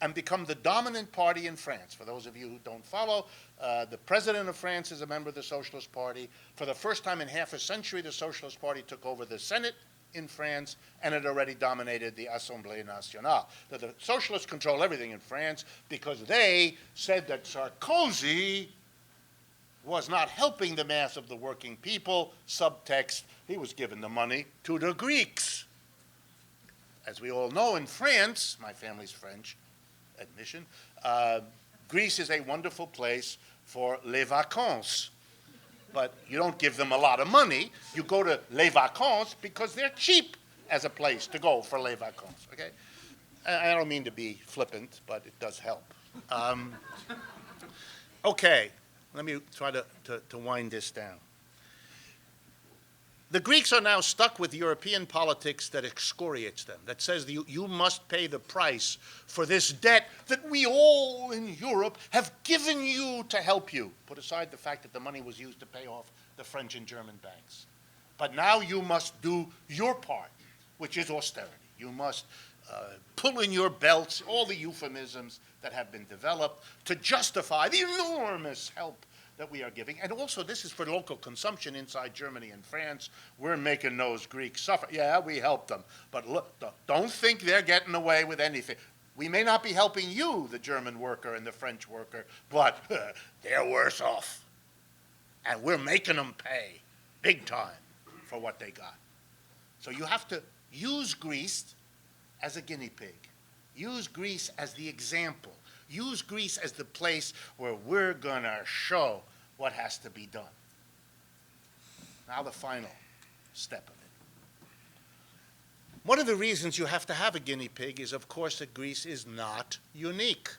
and become the dominant party in France. For those of you who don't follow, the president of France is a member of the Socialist Party. For the first time in half a century, the Socialist Party took over the Senate in France, and it already dominated the Assemblée Nationale. The Socialists control everything in France because they said that Sarkozy was not helping the mass of the working people. Subtext, he was giving the money to the Greeks. As we all know, in France, my family's French, admission, Greece is a wonderful place for les vacances. But you don't give them a lot of money. You go to les vacances because they're cheap as a place to go for les vacances, okay? I don't mean to be flippant, but it does help. Okay, let me try to wind this down. The Greeks are now stuck with European politics that excoriates them, that says you must pay the price for this debt that we all in Europe have given you to help you. Put aside the fact that the money was used to pay off the French and German banks. But now you must do your part, which is austerity. You must pull in your belts, all the euphemisms that have been developed to justify the enormous help that we are giving. And also, this is for local consumption inside Germany and France. We're making those Greeks suffer. Yeah, we help them. But look, don't think they're getting away with anything. We may not be helping you, the German worker and the French worker, but they're worse off. And we're making them pay big time for what they got. So you have to use Greece as a guinea pig. Use Greece as the example. Use Greece as the place where we're going to show what has to be done. Now the final step of it. One of the reasons you have to have a guinea pig is, of course, that Greece is not unique.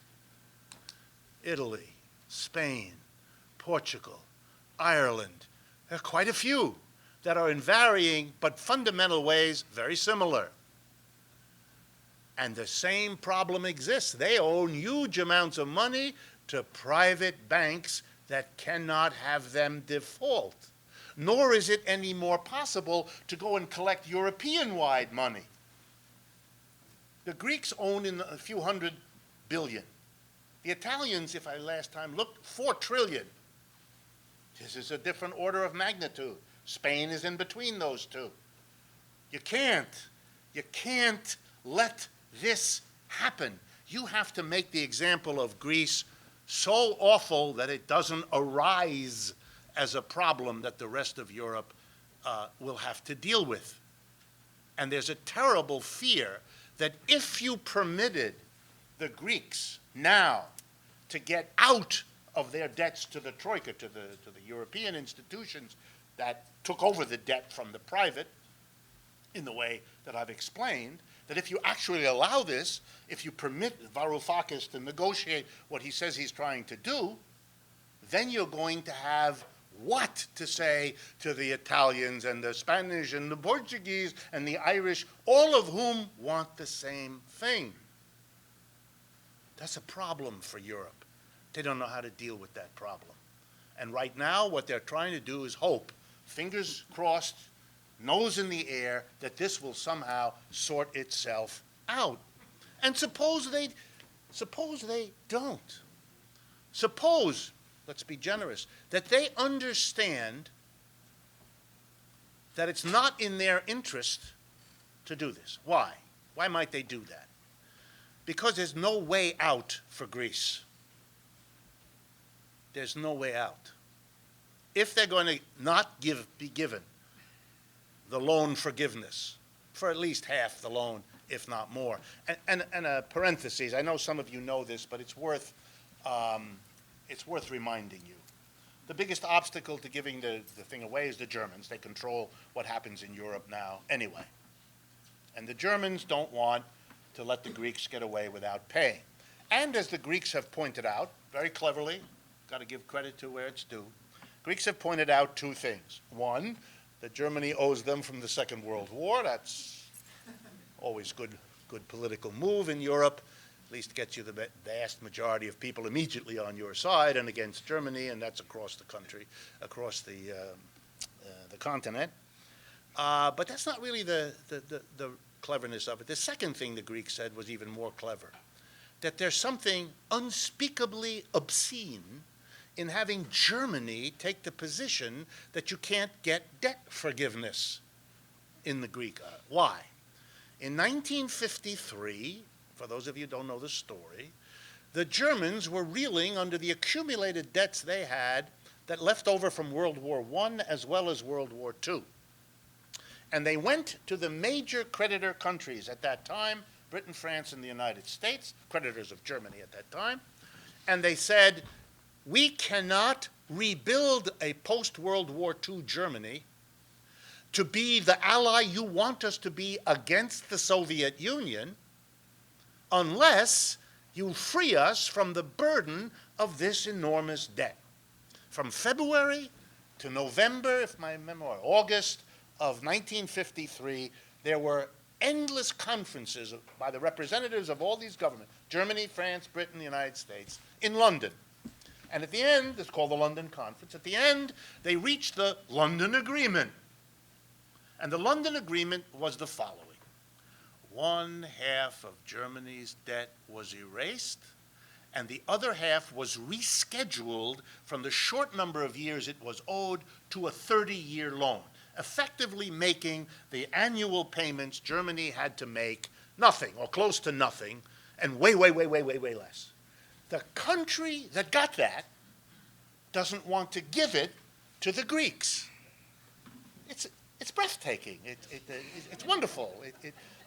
Italy, Spain, Portugal, Ireland, there are quite a few that are in varying but fundamental ways very similar. And the same problem exists. They own huge amounts of money to private banks that cannot have them default. Nor is it any more possible to go and collect European-wide money. The Greeks own in a few hundred billion. The Italians, if I last time looked, 4 trillion. This is a different order of magnitude. Spain is in between those two. You can't let this happen. You have to make the example of Greece so awful that it doesn't arise as a problem that the rest of Europe will have to deal with. And there's a terrible fear that if you permitted the Greeks now to get out of their debts to the Troika, to the European institutions that took over the debt from the private in the way that I've explained, that if you actually allow this, if you permit Varoufakis to negotiate what he says he's trying to do, then you're going to have what to say to the Italians and the Spanish and the Portuguese and the Irish, all of whom want the same thing. That's a problem for Europe. They don't know how to deal with that problem. And right now, what they're trying to do is hope, fingers crossed, nose in the air, that this will somehow sort itself out. And suppose they don't. Suppose, let's be generous, that they understand that it's not in their interest to do this. Why? Why might they do that? Because there's no way out for Greece. There's no way out. If they're going to not be given the loan forgiveness for at least half the loan, if not more. And a parenthesis, I know some of you know this, but it's worth reminding you. The biggest obstacle to giving the thing away is the Germans. They control what happens in Europe now anyway. And the Germans don't want to let the Greeks get away without paying. And as the Greeks have pointed out, very cleverly, got to give credit to where it's due, Greeks have pointed out two things. One, that Germany owes them from the Second World War. That's always good political move in Europe. At least gets you the vast majority of people immediately on your side and against Germany, and that's across the country, across the continent. But that's not really the cleverness of it. The second thing the Greeks said was even more clever, that there's something unspeakably obscene in having Germany take the position that you can't get debt forgiveness in the Greek. Why? In 1953, for those of you who don't know the story, the Germans were reeling under the accumulated debts they had that left over from World War I as well as World War II. And they went to the major creditor countries at that time, Britain, France, and the United States, creditors of Germany at that time, and they said, we cannot rebuild a post-World War II Germany to be the ally you want us to be against the Soviet Union unless you free us from the burden of this enormous debt. From February to November, if my memory, August of 1953, there were endless conferences by the representatives of all these governments, Germany, France, Britain, the United States, in London. And at the end, it's called the London Conference, at the end, they reached the London Agreement. And the London Agreement was the following. 1/2 of Germany's debt was erased, and the other half was rescheduled from the short number of years it was owed to a 30-year loan, effectively making the annual payments Germany had to make nothing or close to nothing, and way less. The country that got that doesn't want to give it to the Greeks. It's breathtaking. It's wonderful.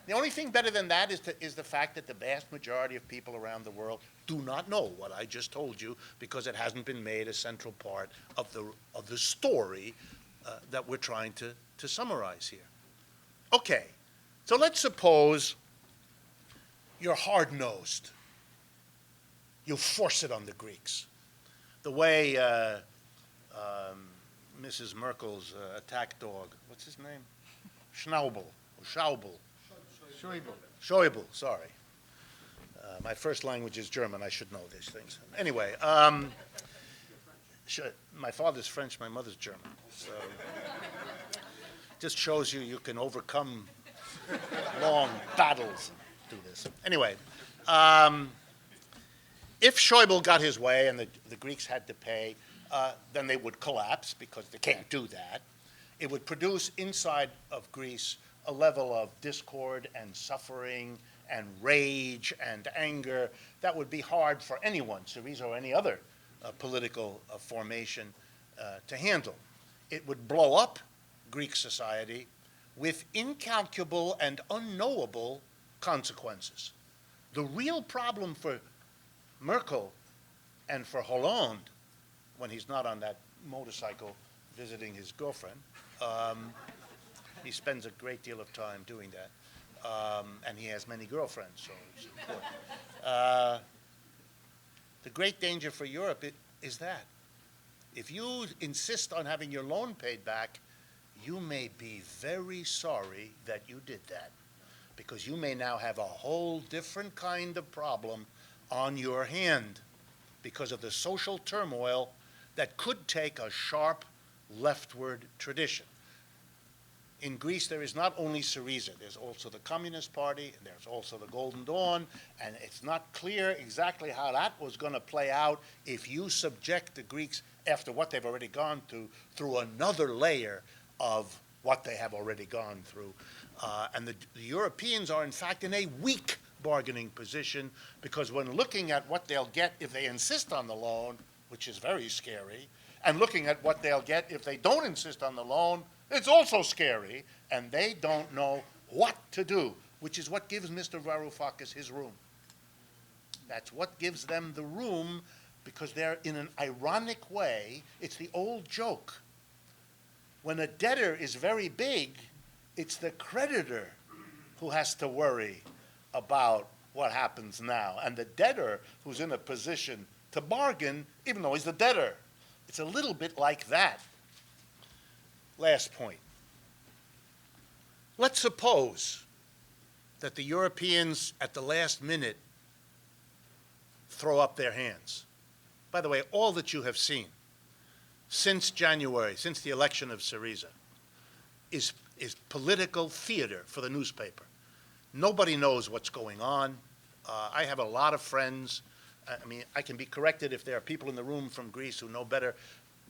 The only thing better than that is the fact that the vast majority of people around the world do not know what I just told you because it hasn't been made a central part of the story that we're trying to summarize here. Okay, so let's suppose you're hard-nosed. You force it on the Greeks. The way Mrs. Merkel's attack dog, what's his name? Schnaubel. Schäuble, sorry. My first language is German. I should know these things. Anyway, my father's French, my mother's German. So just shows you can overcome long battles and do this. Anyway, if Schäuble got his way and the Greeks had to pay, then they would collapse because they can't do that. It would produce inside of Greece a level of discord and suffering and rage and anger that would be hard for anyone, Syriza or any other political formation, to handle. It would blow up Greek society with incalculable and unknowable consequences. The real problem for Merkel and for Hollande, when he's not on that motorcycle visiting his girlfriend, he spends a great deal of time doing that, and he has many girlfriends, so it's important. The great danger for Europe is that if you insist on having your loan paid back, you may be very sorry that you did that, because you may now have a whole different kind of problem on your hand because of the social turmoil that could take a sharp leftward tradition. In Greece, there is not only Syriza, there's also the Communist Party, and there's also the Golden Dawn, and it's not clear exactly how that was going to play out if you subject the Greeks, after what they've already gone through another layer of what they have already gone through. And the Europeans are, in fact, in a weak bargaining position, because when looking at what they'll get if they insist on the loan, which is very scary, and looking at what they'll get if they don't insist on the loan, it's also scary, and they don't know what to do, which is what gives Mr. Varoufakis his room. That's what gives them the room, because they're in an ironic way. It's the old joke. When a debtor is very big, it's the creditor who has to worry about what happens now, and the debtor who's in a position to bargain, even though he's the debtor. It's a little bit like that. Last point. Let's suppose that the Europeans at the last minute throw up their hands. By the way, all that you have seen since January, since the election of Syriza, is political theater for the newspaper. Nobody knows what's going on. I have a lot of friends. I mean, I can be corrected if there are people in the room from Greece who know better,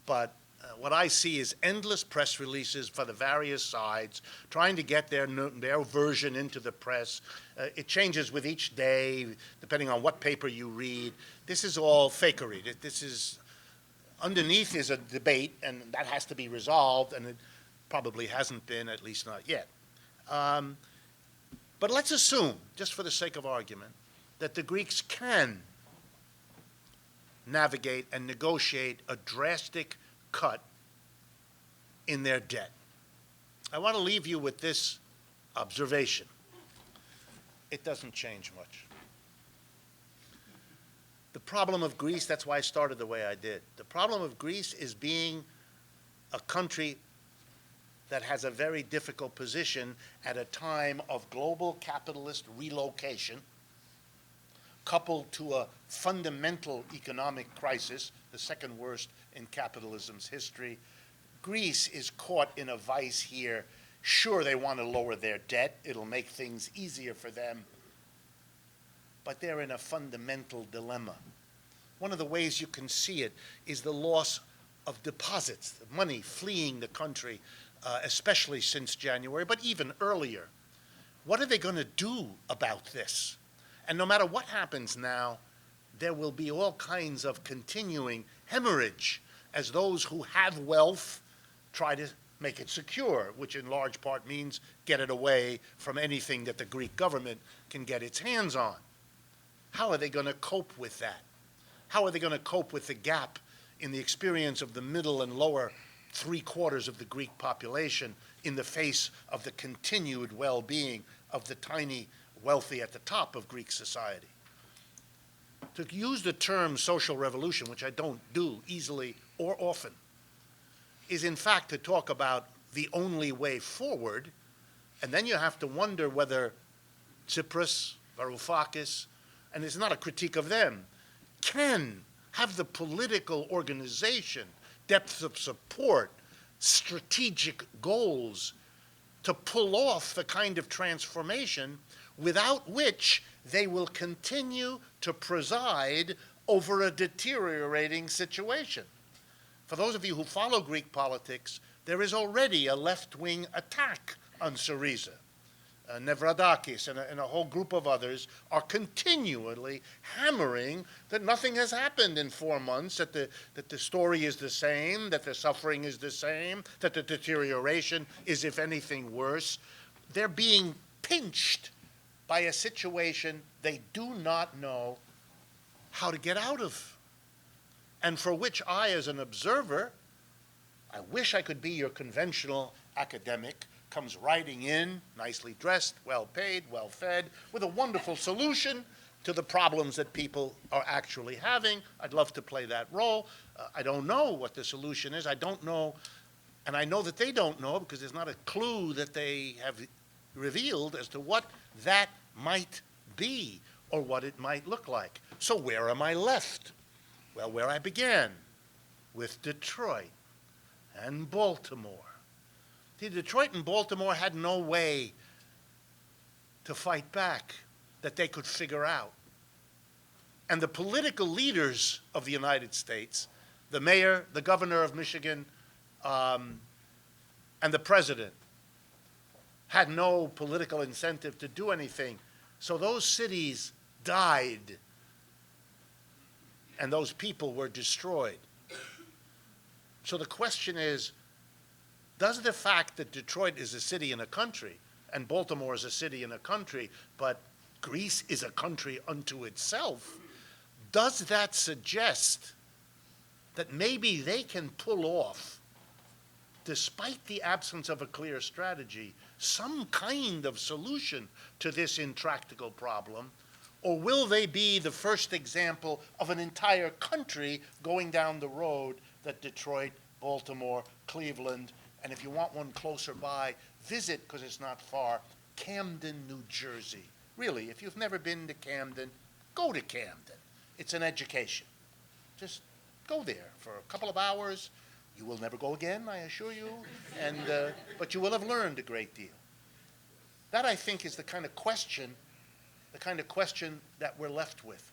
but what I see is endless press releases for the various sides, trying to get their version into the press. It changes with each day, depending on what paper you read. This is all fakery. This is, underneath is a debate, and that has to be resolved, and it probably hasn't been, at least not yet. But let's assume, just for the sake of argument, that the Greeks can navigate and negotiate a drastic cut in their debt. I want to leave you with this observation. It doesn't change much. The problem of Greece, that's why I started the way I did. The problem of Greece is being a country that has a very difficult position at a time of global capitalist relocation, coupled to a fundamental economic crisis, the second worst in capitalism's history. Greece is caught in a vice here. Sure, they want to lower their debt. It'll make things easier for them. But they're in a fundamental dilemma. One of the ways you can see it is the loss of deposits, the money fleeing the country, especially since January, but even earlier. What are they going to do about this? And no matter what happens now, there will be all kinds of continuing hemorrhage as those who have wealth try to make it secure, which in large part means get it away from anything that the Greek government can get its hands on. How are they going to cope with that? How are they going to cope with the gap in the experience of the middle and lower three-quarters of the Greek population in the face of the continued well-being of the tiny wealthy at the top of Greek society? To use the term social revolution, which I don't do easily or often, is in fact to talk about the only way forward, and then you have to wonder whether Tsipras, Varoufakis, and it's not a critique of them, can have the political organization, depth of support, strategic goals to pull off the kind of transformation without which they will continue to preside over a deteriorating situation. For those of you who follow Greek politics, there is already a left-wing attack on Syriza. Nevradakis and a whole group of others are continually hammering that nothing has happened in 4 months, that the story is the same, that the suffering is the same, that the deterioration is, if anything, worse. They're being pinched by a situation they do not know how to get out of, and for which I, as an observer, I wish I could be your conventional academic, comes riding in, nicely dressed, well paid, well fed, with a wonderful solution to the problems that people are actually having. I'd love to play that role. I don't know what the solution is. I don't know, and I know that they don't know because there's not a clue that they have revealed as to what that might be or what it might look like. So where am I left? Well, where I began, with Detroit and Baltimore. See, Detroit and Baltimore had no way to fight back that they could figure out. And the political leaders of the United States, the mayor, the governor of Michigan, and the president, had no political incentive to do anything. So those cities died, and those people were destroyed. So the question is, does the fact that Detroit is a city in a country, and Baltimore is a city in a country, but Greece is a country unto itself, does that suggest that maybe they can pull off, despite the absence of a clear strategy, some kind of solution to this intractable problem? Or will they be the first example of an entire country going down the road that Detroit, Baltimore, Cleveland, and if you want one closer by, visit, because it's not far, Camden, New Jersey. Really, if you've never been to Camden, go to Camden. It's an education. Just go there for a couple of hours. You will never go again, I assure you, and, but you will have learned a great deal. That, I think, is the kind of question that we're left with.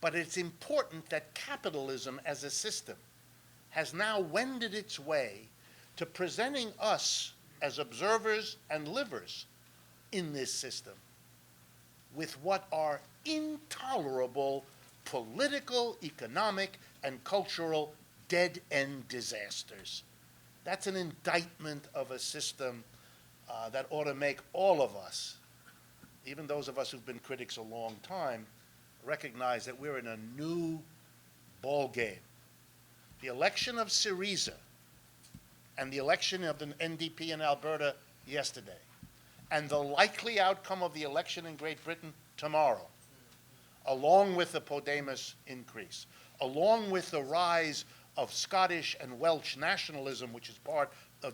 But it's important that capitalism as a system has now wended its way to presenting us as observers and livers in this system with what are intolerable political, economic, and cultural dead-end disasters. That's an indictment of a system that ought to make all of us, even those of us who've been critics a long time, recognize that we're in a new ball game. The election of Syriza and the election of the NDP in Alberta yesterday, and the likely outcome of the election in Great Britain tomorrow, along with the Podemos increase, along with the rise of Scottish and Welsh nationalism, which is part of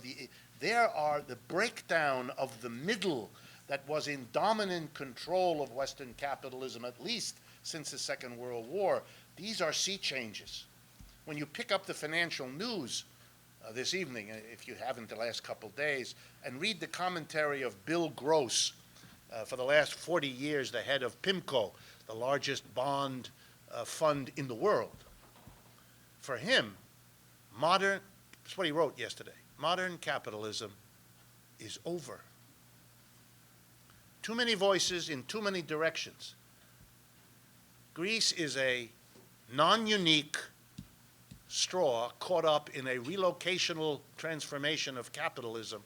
there are the breakdown of the middle that was in dominant control of Western capitalism, at least since the Second World War. These are sea changes. When you pick up the financial news this evening, if you haven't the last couple days, and read the commentary of Bill Gross, for the last 40 years, the head of PIMCO, the largest bond fund in the world. For him, that's what he wrote yesterday, modern capitalism is over. Too many voices in too many directions. Greece is a non-unique straw caught up in a relocational transformation of capitalism.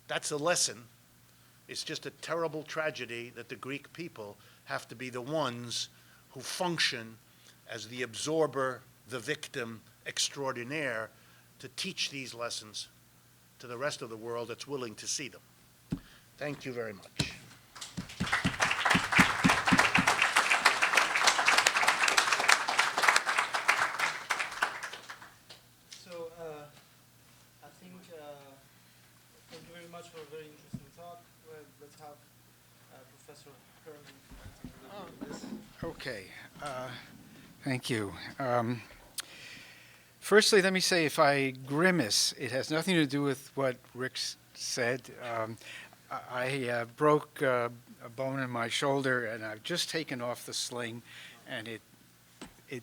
That's a lesson. It's just a terrible tragedy that the Greek people have to be the ones who function as the absorber, the victim extraordinaire, to teach these lessons to the rest of the world that's willing to see them. Thank you very much. So I think thank you very much for a very interesting talk. Let's have Professor Herman comment on this. Okay, thank you. Firstly, let me say, if I grimace, it has nothing to do with what Rick said. I broke a bone in my shoulder, and I've just taken off the sling, and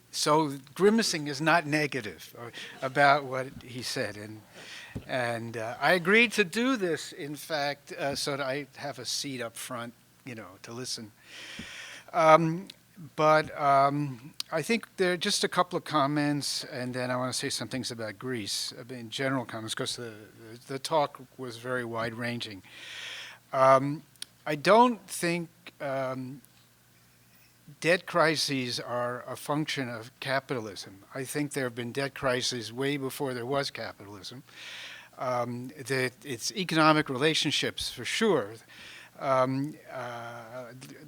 so grimacing is not negative about what he said, and I agreed to do this, in fact, so that I have a seat up front, to listen. But I think there are just a couple of comments, and then I want to say some things about Greece, in general comments, because the talk was very wide-ranging. I don't think debt crises are a function of capitalism. I think there have been debt crises way before there was capitalism. That it's economic relationships for sure.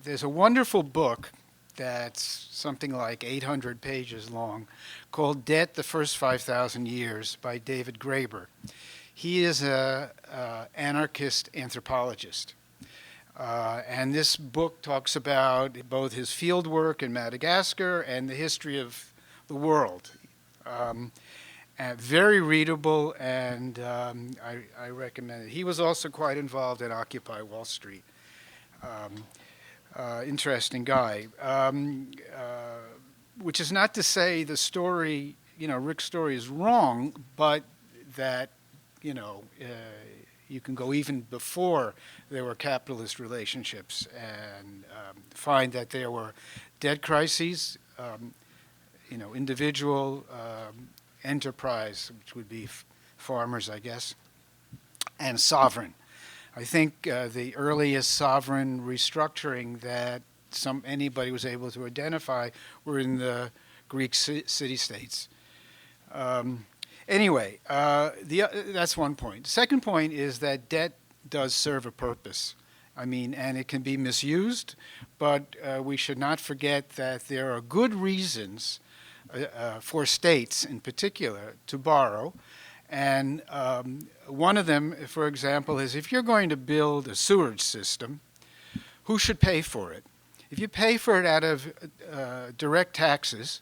There's a wonderful book that's something like 800 pages long called Debt, the First 5,000 Years by David Graeber. He is an anarchist anthropologist. And this book talks about both his field work in Madagascar and the history of the world. Very readable, and I recommend it. He was also quite involved in Occupy Wall Street. Interesting guy. Which is not to say the story, Rick's story is wrong, but that, you can go even before there were capitalist relationships and find that there were debt crises, individual enterprise, which would be farmers, I guess, and sovereign. I think the earliest sovereign restructuring that anybody was able to identify were in the Greek city-states. Anyway, that's one point. The second point is that debt does serve a purpose. And it can be misused, but we should not forget that there are good reasons for states in particular to borrow. And one of them, for example, is if you're going to build a sewage system, who should pay for it? If you pay for it out of direct taxes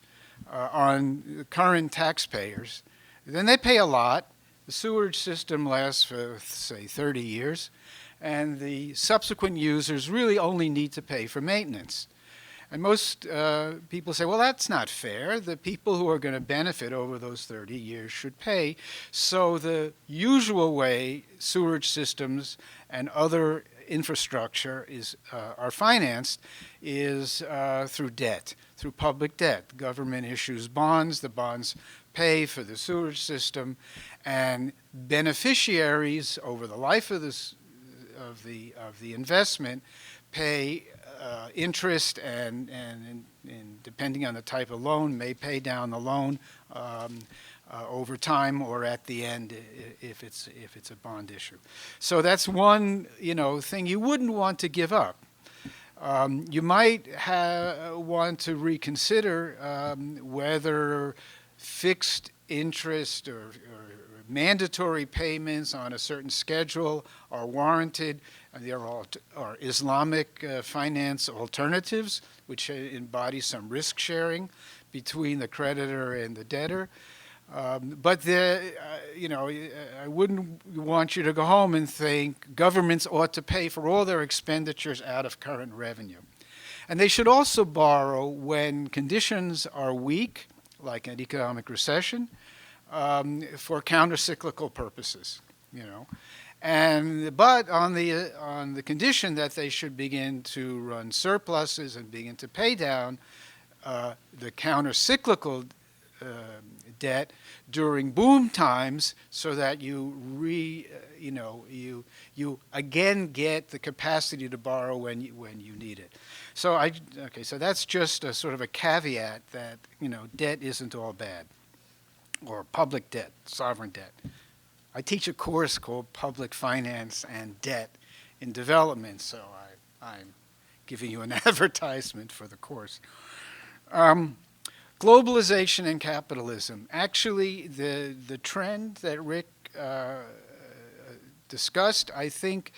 on current taxpayers, then they pay a lot. The sewage system lasts for, say, 30 years, and the subsequent users really only need to pay for maintenance. And most people say, well, that's not fair. The people who are going to benefit over those 30 years should pay. So the usual way sewerage systems and other infrastructure are financed is through debt, through public debt. The government issues bonds. The bonds pay for the sewage system, and beneficiaries over the life of the investment pay interest and depending on the type of loan, may pay down the loan over time or at the end if it's a bond issue. So that's one thing you wouldn't want to give up. You might want to reconsider whether fixed interest or mandatory payments on a certain schedule are warranted. There are Islamic finance alternatives, which embody some risk sharing between the creditor and the debtor. But I wouldn't want you to go home and think governments ought to pay for all their expenditures out of current revenue. And they should also borrow when conditions are weak, like an economic recession, for counter-cyclical purposes, But on the condition that they should begin to run surpluses and begin to pay down the counter-cyclical debt during boom times, so that you again get the capacity to borrow when you need it. So so that's just a sort of a caveat that debt isn't all bad, or public debt, sovereign debt. I teach a course called Public Finance and Debt in Development, so I'm giving you an advertisement for the course. Globalization and capitalism. Actually, the trend that Rick discussed, I think,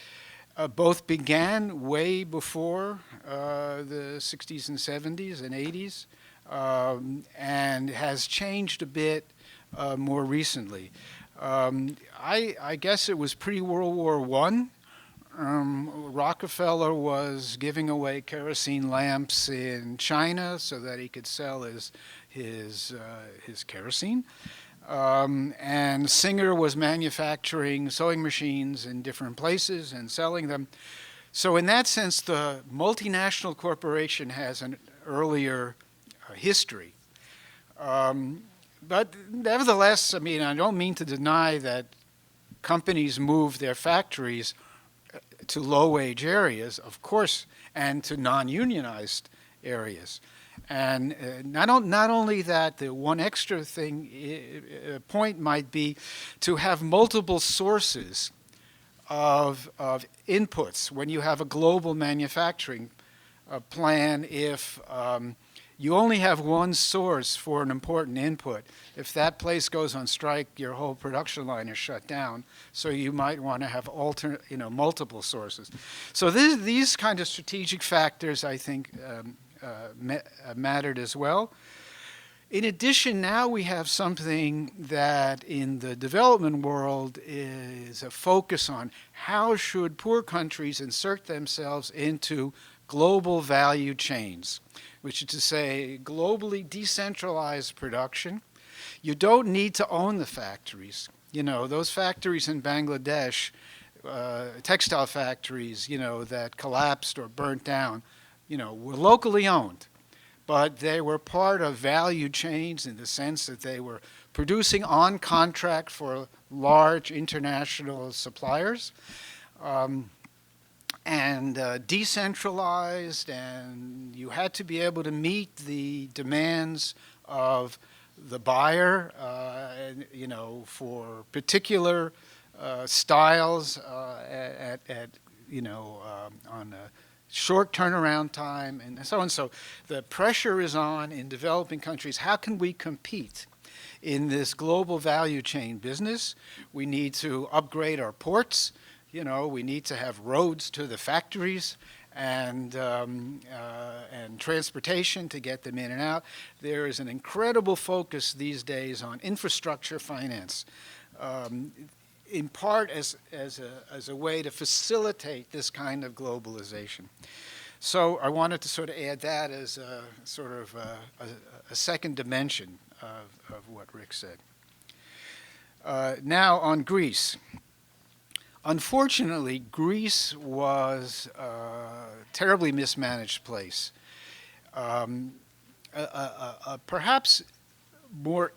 both began way before the 60s and 70s and 80s, and has changed a bit more recently. I guess it was pre-World War I. Rockefeller was giving away kerosene lamps in China so that he could sell his kerosene. And Singer was manufacturing sewing machines in different places and selling them. So in that sense, the multinational corporation has an earlier history. But nevertheless, I don't mean to deny that companies move their factories to low-wage areas, of course, and to non-unionized areas. And not only that, the one extra point might be to have multiple sources of inputs. When you have a global manufacturing plan, if you only have one source for an important input, if that place goes on strike, your whole production line is shut down. So you might want to have multiple sources. So these kind of strategic factors, I think, mattered as well. In addition, now we have something that in the development world is a focus on how should poor countries insert themselves into global value chains, which is to say globally decentralized production. You don't need to own the factories. Those factories in Bangladesh, textile factories, that collapsed or burnt down, were locally owned. But they were part of value chains in the sense that they were producing on contract for large international suppliers, and decentralized, and you had to be able to meet the demands of the buyer, for particular styles on a short turnaround time, and so on. So the pressure is on in developing countries. How can we compete in this global value chain business? We need to upgrade our ports. We need to have roads to the factories and transportation to get them in and out. There is an incredible focus these days on infrastructure finance, in part as a way to facilitate this kind of globalization. So I wanted to sort of add that as a sort of a second dimension of what Rick said. Now on Greece. Unfortunately, Greece was a terribly mismanaged place. Perhaps more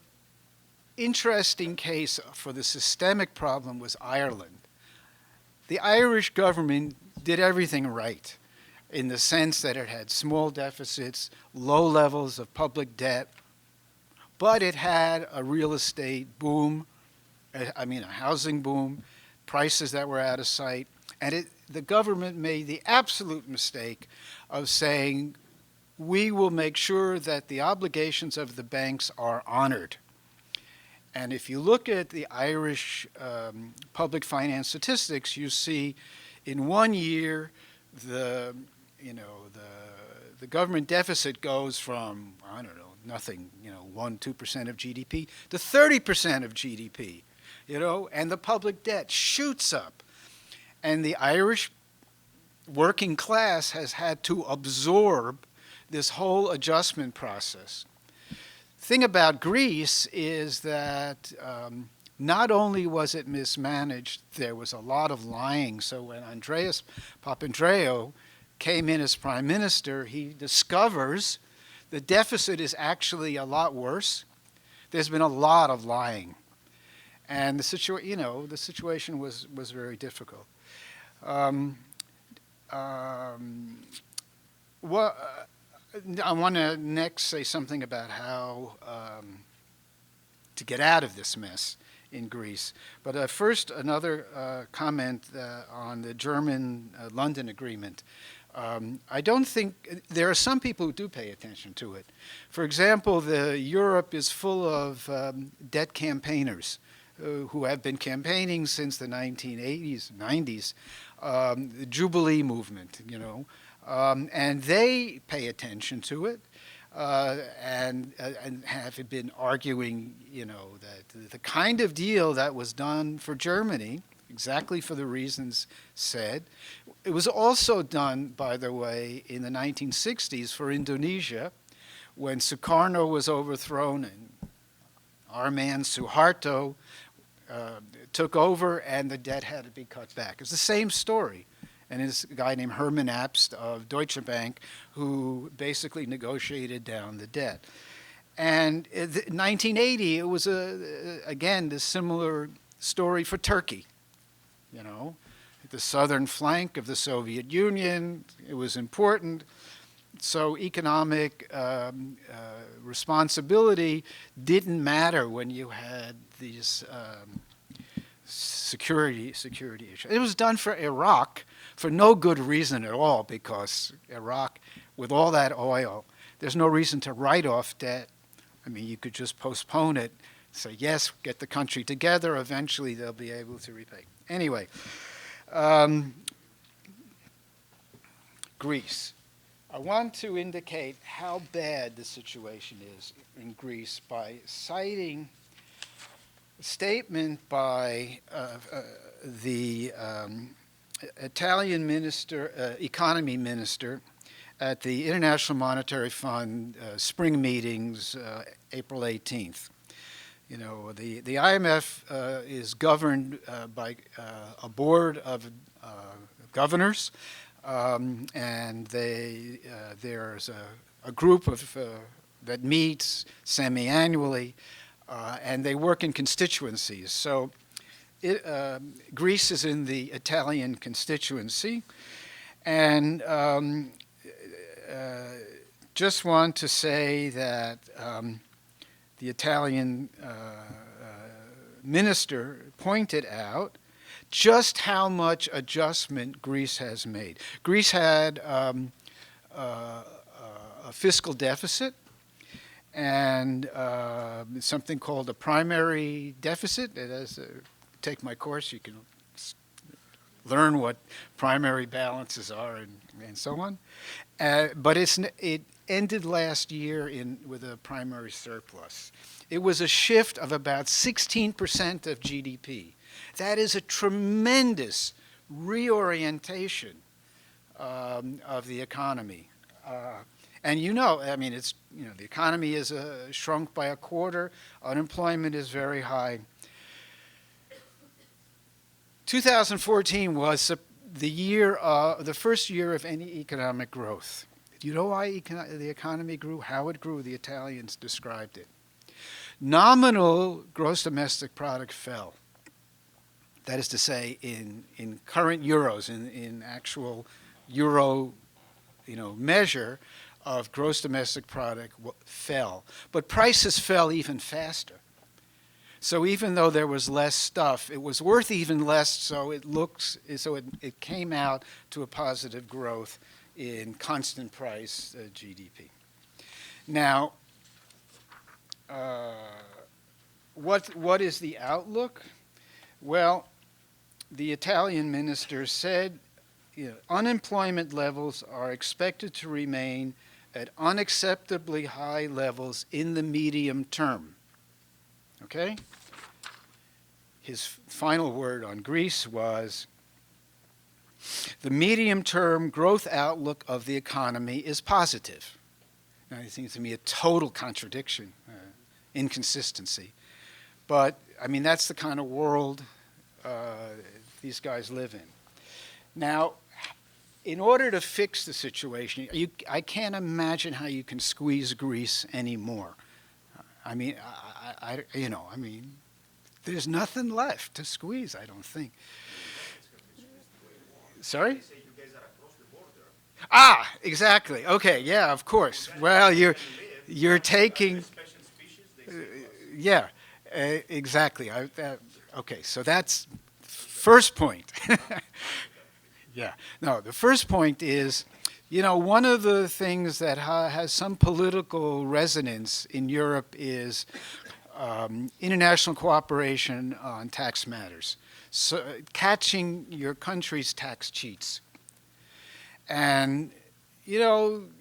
interesting case for the systemic problem was Ireland. The Irish government did everything right in the sense that it had small deficits, low levels of public debt, but it had a real estate boom, a housing boom, prices that were out of sight, and the government made the absolute mistake of saying, we will make sure that the obligations of the banks are honored. And if you look at the Irish public finance statistics, you see in 1 year the government deficit goes from, nothing, 1-2% of GDP to 30% of GDP, and the public debt shoots up. And the Irish working class has had to absorb this whole adjustment process. Thing about Greece is that not only was it mismanaged, there was a lot of lying. So when Andreas Papandreou came in as prime minister, he discovers the deficit is actually a lot worse. There's been a lot of lying. And the situation was very difficult. I want to next say something about how to get out of this mess in Greece. But first, another comment on the German London Agreement. I don't think there are some people who do pay attention to it. For example, Europe is full of debt campaigners who have been campaigning since the 1980s, 90s, the Jubilee movement, and they pay attention to it and have been arguing, that the kind of deal that was done for Germany, exactly for the reasons said, it was also done, by the way, in the 1960s for Indonesia, when Sukarno was overthrown and our man Suharto took over and the debt had to be cut back. It's the same story. And it's a guy named Herman of Deutsche Bank who basically negotiated down the debt. And in 1980, it was, again, this similar story for Turkey. the southern flank of the Soviet Union. It was important. So economic responsibility didn't matter when you had these security issues. It was done for Iraq for no good reason at all, because Iraq, with all that oil, there's no reason to write off debt. I mean, you could just postpone it, say, yes, get the country together, eventually they'll be able to repay. Anyway, Greece. I want to indicate how bad the situation is in Greece by citing a statement by the Italian minister, economy minister, at the International Monetary Fund spring meetings, April 18th. You know, the IMF is governed by a board of governors, and there's a group of that meets semi-annually, and they work in constituencies. So Greece is in the Italian constituency, and just want to say that the Italian minister pointed out just how much adjustment Greece has made. Greece had a fiscal deficit and something called a primary deficit. Take my course, you can learn what primary balances are and so on. But it ended last year with a primary surplus. It was a shift of about 16% of GDP. That is a tremendous reorientation of the economy. And I mean, the economy is shrunk by a quarter. Unemployment is very high. 2014 was the first year of any economic growth. Do you know why the economy grew? How it grew? The Italians described it. Nominal gross domestic product fell. That is to say, in current euros, in actual euro, measure of gross domestic product fell. But prices fell even faster. So even though there was less stuff, it was worth even less. So it came out to a positive growth in constant price GDP. Now, what is the outlook? Well, the Italian minister said, unemployment levels are expected to remain at unacceptably high levels in the medium term. Okay? His final word on Greece was, the medium-term growth outlook of the economy is positive. Now, it seems to me a total contradiction, inconsistency. But, I mean, that's the kind of world these guys live in. Now, in order to fix the situation, I can't imagine how you can squeeze Greece anymore. I mean, there's nothing left to squeeze, I don't think. Sorry? Ah, exactly. Okay, yeah, of course. Well, you're taking. Yeah, exactly. Okay, so that's first point. Yeah. No, the first point is, one of the things that has some political resonance in Europe is international cooperation on tax matters. So catching your country's tax cheats. And, I'm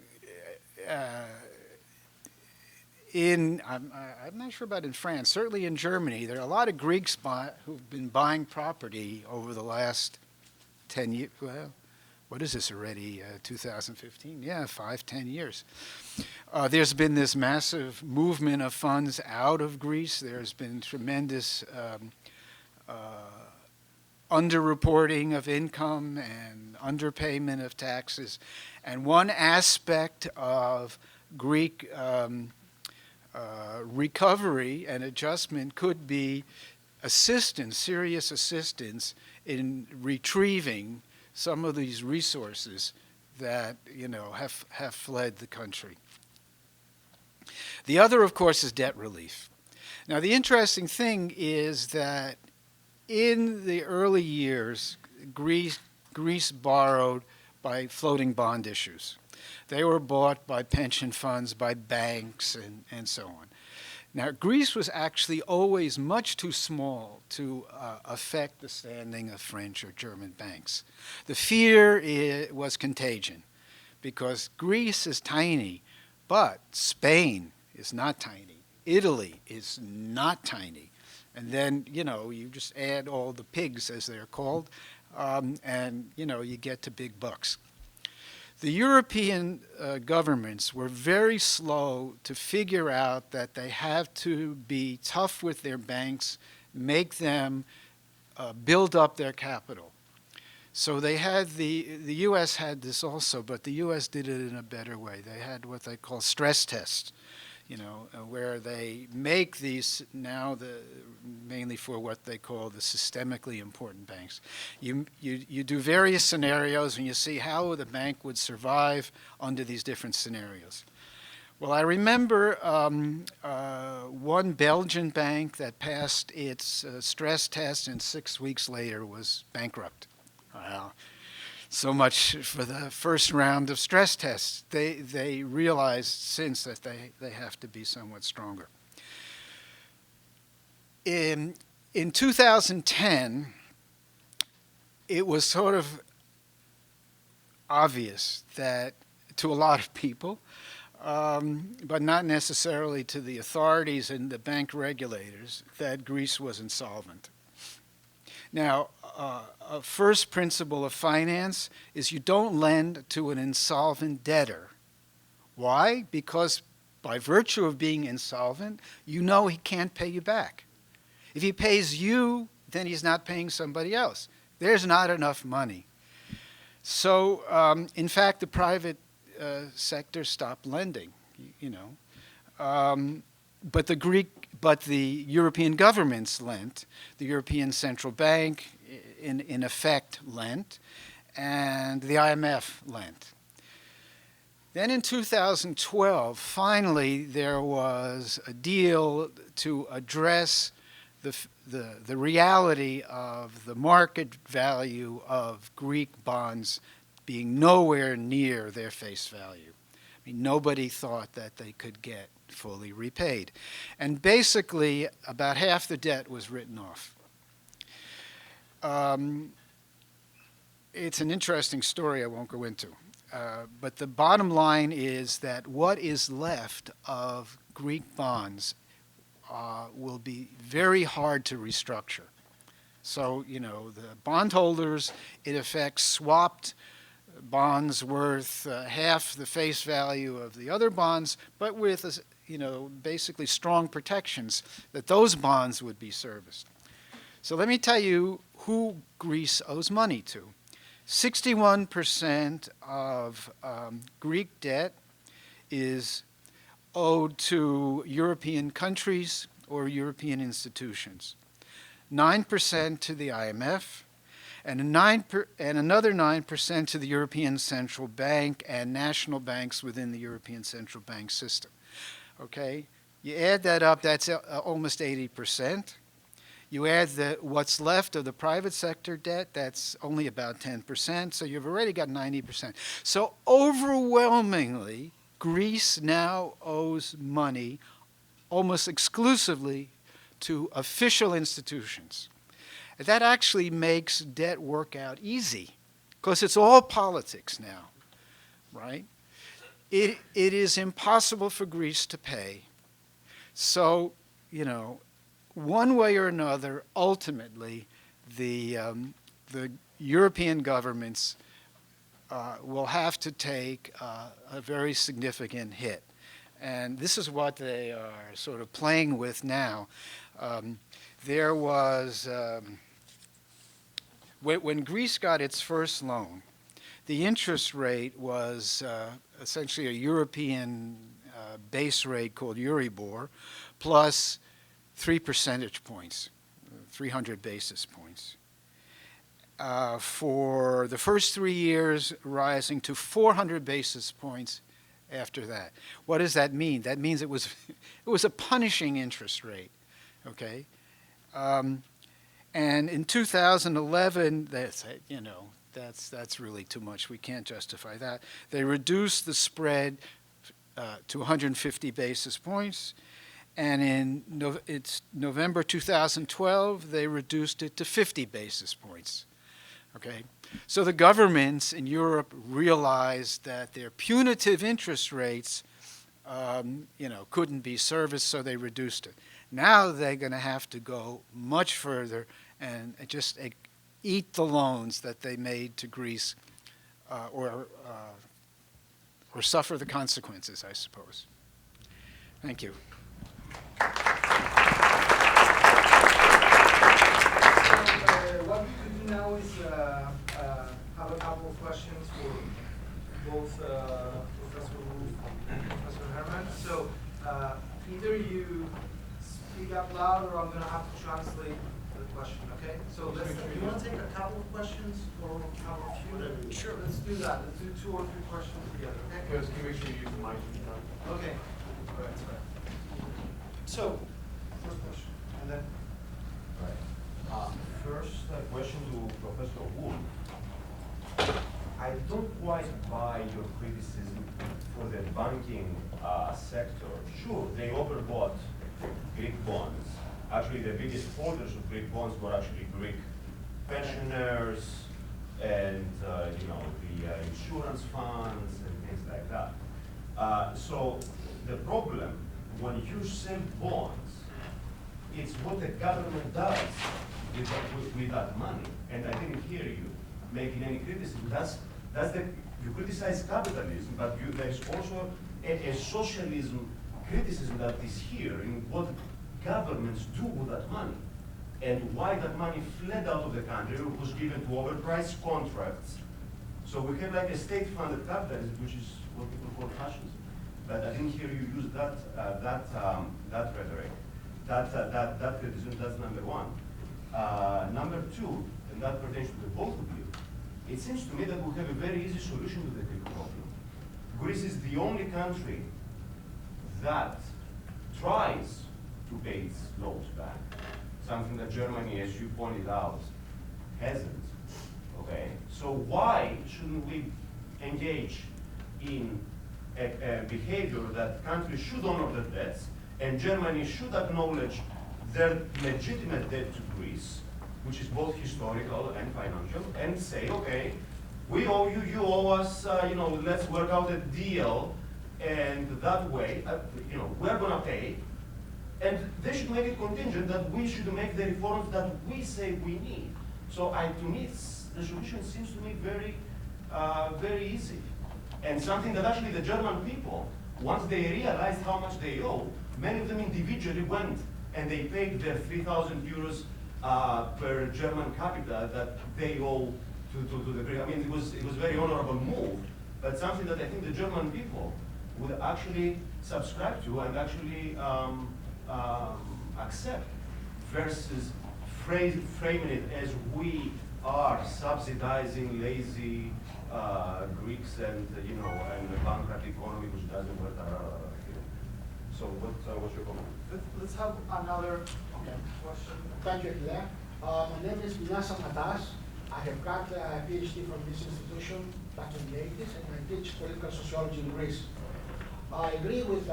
not sure about in France, certainly in Germany, there are a lot of Greeks who've been buying property over the last 10 years. Well, what is this already, 2015? Yeah, 10 years. There's been this massive movement of funds out of Greece. There's been tremendous underreporting of income and underpayment of taxes. And one aspect of Greek recovery and adjustment could be assistance, serious assistance in retrieving some of these resources that, have fled the country. The other, of course, is debt relief. Now, the interesting thing is that in the early years, Greece borrowed by floating bond issues. They were bought by pension funds, by banks, and so on. Now, Greece was actually always much too small to affect the standing of French or German banks. The fear was contagion, because Greece is tiny, but Spain is not tiny. Italy is not tiny. And then, you just add all the pigs, as they're called, and, you get to big bucks. The European governments were very slow to figure out that they have to be tough with their banks, make them build up their capital. So they had the U.S. had this also, but the U.S. did it in a better way. They had what they call stress tests, where they make these now mainly for what they call the systemically important banks. You do various scenarios and you see how the bank would survive under these different scenarios. Well, I remember one Belgian bank that passed its stress test and 6 weeks later was bankrupt. Wow. So much for the first round of stress tests. They realized since that they have to be somewhat stronger. In 2010, it was sort of obvious that to a lot of people, but not necessarily to the authorities and the bank regulators, that Greece was insolvent. Now, a first principle of finance is you don't lend to an insolvent debtor. Why? Because by virtue of being insolvent, he can't pay you back. If he pays you, then he's not paying somebody else. There's not enough money. So, in fact, the private sector stopped lending, But the European governments lent. The European Central Bank, in effect, lent, and the IMF lent. Then in 2012, finally, there was a deal to address the reality of the market value of Greek bonds being nowhere near their face value. I mean, nobody thought that they could get fully repaid. And basically, about half the debt was written off. It's an interesting story I won't go into. But the bottom line is that what is left of Greek bonds will be very hard to restructure. So, the bondholders, in effect, swapped bonds worth half the face value of the other bonds, but with, basically strong protections that those bonds would be serviced. So let me tell you who Greece owes money to. 61% of Greek debt is owed to European countries or European institutions. 9% to the IMF, and another 9% to the European Central Bank and national banks within the European Central Bank system. Okay? You add that up, that's almost 80%. You add what's left of the private sector debt, that's only about 10%, so you've already got 90%. So overwhelmingly, Greece now owes money almost exclusively to official institutions. That actually makes debt work out easy, because it's all politics now, right? It is impossible for Greece to pay. So, one way or another, ultimately, the European governments will have to take a very significant hit. And this is what they are sort of playing with now. There was, when Greece got its first loan, the interest rate was essentially a European base rate called Euribor plus 3 percentage points. 300 basis points. For the first 3 years, rising to 400 basis points after that. What does that mean? That means it was a punishing interest rate, okay? And in 2011, that's really too much. We can't justify that. They reduced the spread to 150 basis points, and in it's November 2012, they reduced it to 50 basis points. Okay, so the governments in Europe realized that their punitive interest rates, couldn't be serviced, so they reduced it. Now they're going to have to go much further and just eat the loans that they made to Greece, or suffer the consequences, I suppose. Thank you. What we could do now is have a couple of questions for both Professor Wolff and Professor Herman. So either you speak up loud, or I'm going to have to translate the question. Okay? So do you want to take a couple of questions, or have a few? Sure. Let's do that. Let's do 2 or 3 questions together. Okay? Can you make sure you use the mic? Okay. All right. So, first question, and then. Right. First question to Professor Wolff. I don't quite buy your criticism for the banking sector. Sure, they overbought Greek bonds. Actually, the biggest holders of Greek bonds were actually Greek pensioners and the insurance funds and things like that. So the problem when you sell bonds, it's what the government does with that money. And I didn't hear you making any criticism. You criticize capitalism, but there's also a socialism criticism that is here in what governments do with that money and why that money fled out of the country. It was given to overpriced contracts. So we have like a state-funded capitalism, which is what people call fascism. But I didn't hear you use that rhetoric, that criticism. That's number one. Number two, and that pertains to the both of you. It seems to me that we have a very easy solution to the Greek problem. Greece is the only country that tries to pay its loans back, something that Germany, as you pointed out, hasn't. Okay, so why shouldn't we engage in a behavior that countries should honor their debts, and Germany should acknowledge their legitimate debt to Greece, which is both historical and financial, and say, okay, we owe you, you owe us, let's work out a deal, and that way, we're gonna pay, and they should make it contingent that we should make the reforms that we say we need. So to me, the solution seems to me very, very easy. And something that actually the German people, once they realized how much they owe, many of them individually went and they paid their 3,000 euros per German capita that they owe to the Greek. I mean, it was a very honorable move, but something that I think the German people would actually subscribe to and actually accept, versus framing it as we are subsidizing lazy Greeks and and a bankrupt economy which doesn't work. So what's your comment? Let's have another question. Thank you, Claire. My name is Vinasa Matas. I have got a PhD from this institution back in the 80s, and I teach political sociology in Greece. I agree with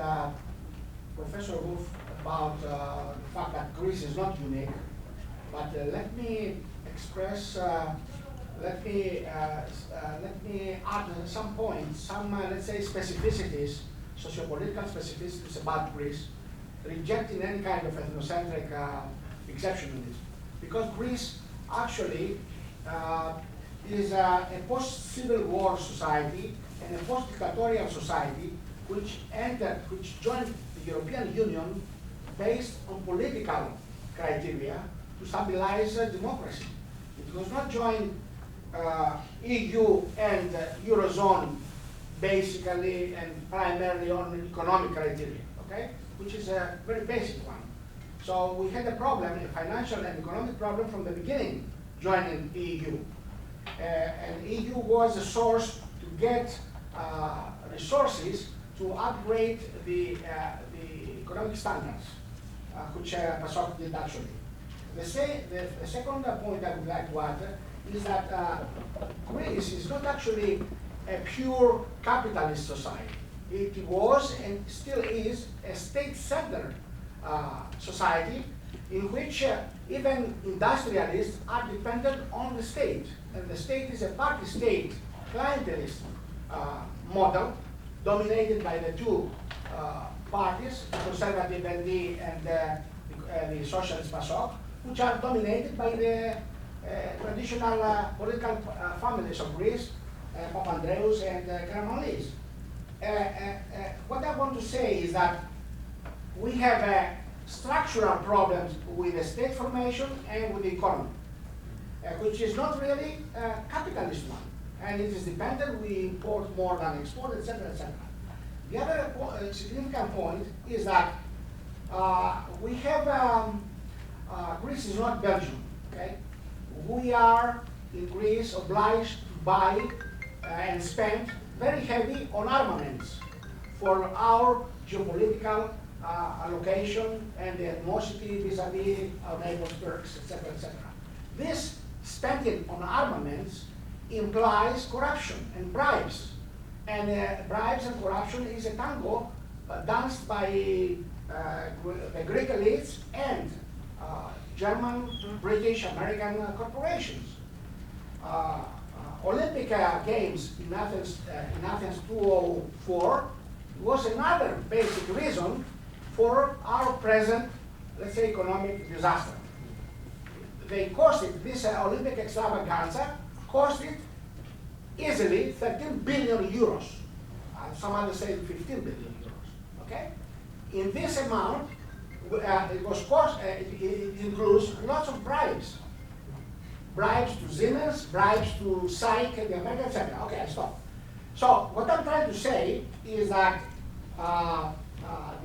Professor Wolff about the fact that Greece is not unique, but let me express, let me add some points, some, let's say, specificities, sociopolitical specificities about Greece, rejecting any kind of ethnocentric exceptionalism. Because Greece actually is a post-Civil War society and a post-dictatorial society which joined the European Union based on political criteria to stabilize democracy. It was not joined EU and Eurozone basically and primarily on economic criteria, okay? Which is a very basic one. So we had a problem, a financial and economic problem from the beginning, joining the EU. And EU was a source to get resources to upgrade the economic standards, which PASOK did actually. The second point I would like to add is that Greece is not actually a pure capitalist society. It was and still is a state-centered society in which even industrialists are dependent on the state. And the state is a party state, clientelist model dominated by the two parties, the conservative ND and the socialist PASOK, which are dominated by the traditional political families of Greece, Papandreous and Herman. What I want to say is that we have structural problems with the state formation and with the economy, which is not really a capitalist one. And it is dependent, we import more than export, etc., etc. The other significant point is that we have, Greece is not Belgium, okay? We are, in Greece, obliged to buy and spend very heavy on armaments for our geopolitical allocation and the animosity vis-a-vis our neighbors, Turks, etc., etc. This spending on armaments implies corruption and bribes. And bribes and corruption is a tango danced by the Greek elites and German, British, American corporations. Olympic Games in Athens 2004 was another basic reason for our present, let's say, economic disaster. They costed, this Olympic extravaganza costed easily 13 billion euros. Some others say 15 billion euros, okay? In this amount, it includes lots of bribes. Bribes to Siemens, bribes to SAIC and the American, etc. Okay, I stop. So what I'm trying to say is that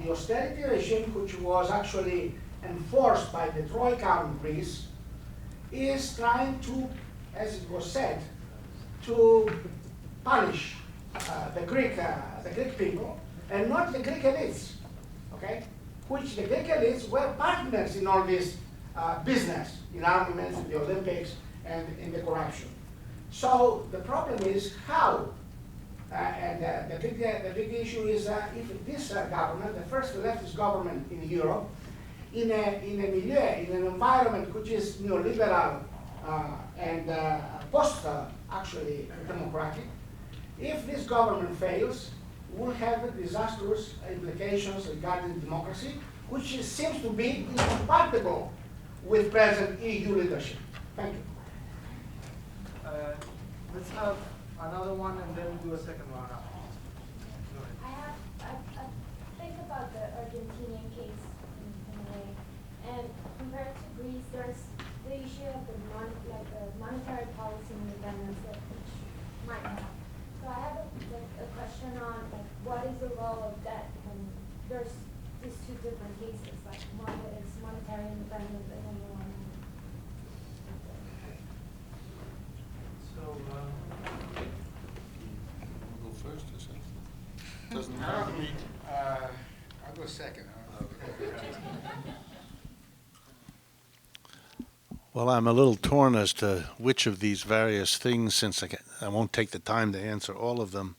the austerity regime, which was actually enforced by the Troika in Greece, is trying to, as it was said, to punish the Greek people and not the Greek elites, okay? Which the Greek elites were partners in all this business, in armaments, in the Olympics, and in the corruption. So the problem is how, and the big issue is if this government, the first leftist government in Europe, in a milieu, in an environment which is neoliberal and actually democratic, if this government fails, will have disastrous implications regarding democracy, which seems to be incompatible with present EU leadership. Thank you. Let's have another one and then do a second one. I think about the Argentinian case in a way, and compared to Greece, there's the issue of the monetary policy independence that which might have. So I have a question on what is the role of debt when there's these two different cases, like one that is monetary independence and another one. So, Go first or something? Doesn't matter to me. I'll go second. Well, I'm a little torn as to which of these various things, since I won't take the time to answer all of them.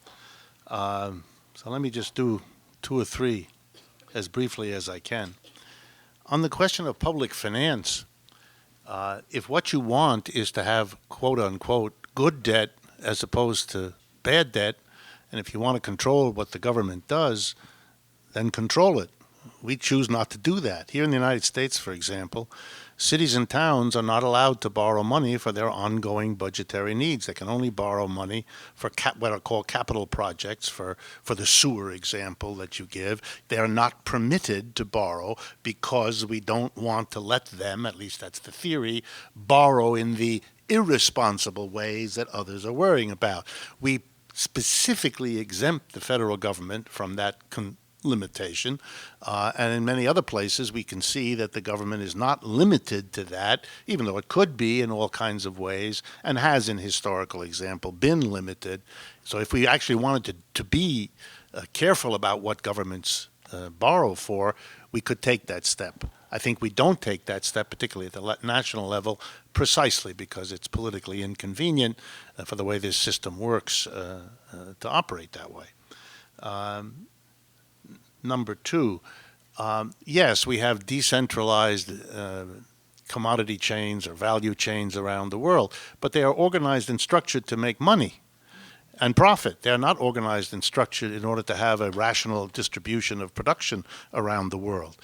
So let me just do two or three as briefly as I can. On the question of public finance, if what you want is to have, quote unquote, good debt as opposed to bad debt, and if you want to control what the government does, then control it. We choose not to do that. Here in the United States, for example, cities and towns are not allowed to borrow money for their ongoing budgetary needs. They can only borrow money for what are called capital projects, for the sewer example that you give. They are not permitted to borrow because we don't want to let them, at least that's the theory, borrow in the irresponsible ways that others are worrying about. We specifically exempt the federal government from that limitation. And in many other places, we can see that the government is not limited to that, even though it could be in all kinds of ways, and has, in historical example, been limited. So if we actually wanted to be careful about what governments borrow for, we could take that step. I think we don't take that step, particularly at the national level, precisely because it's politically inconvenient for the way this system works to operate that way. Number two, yes, we have decentralized commodity chains or value chains around the world, but they are organized and structured to make money and profit. They're not organized and structured in order to have a rational distribution of production around the world.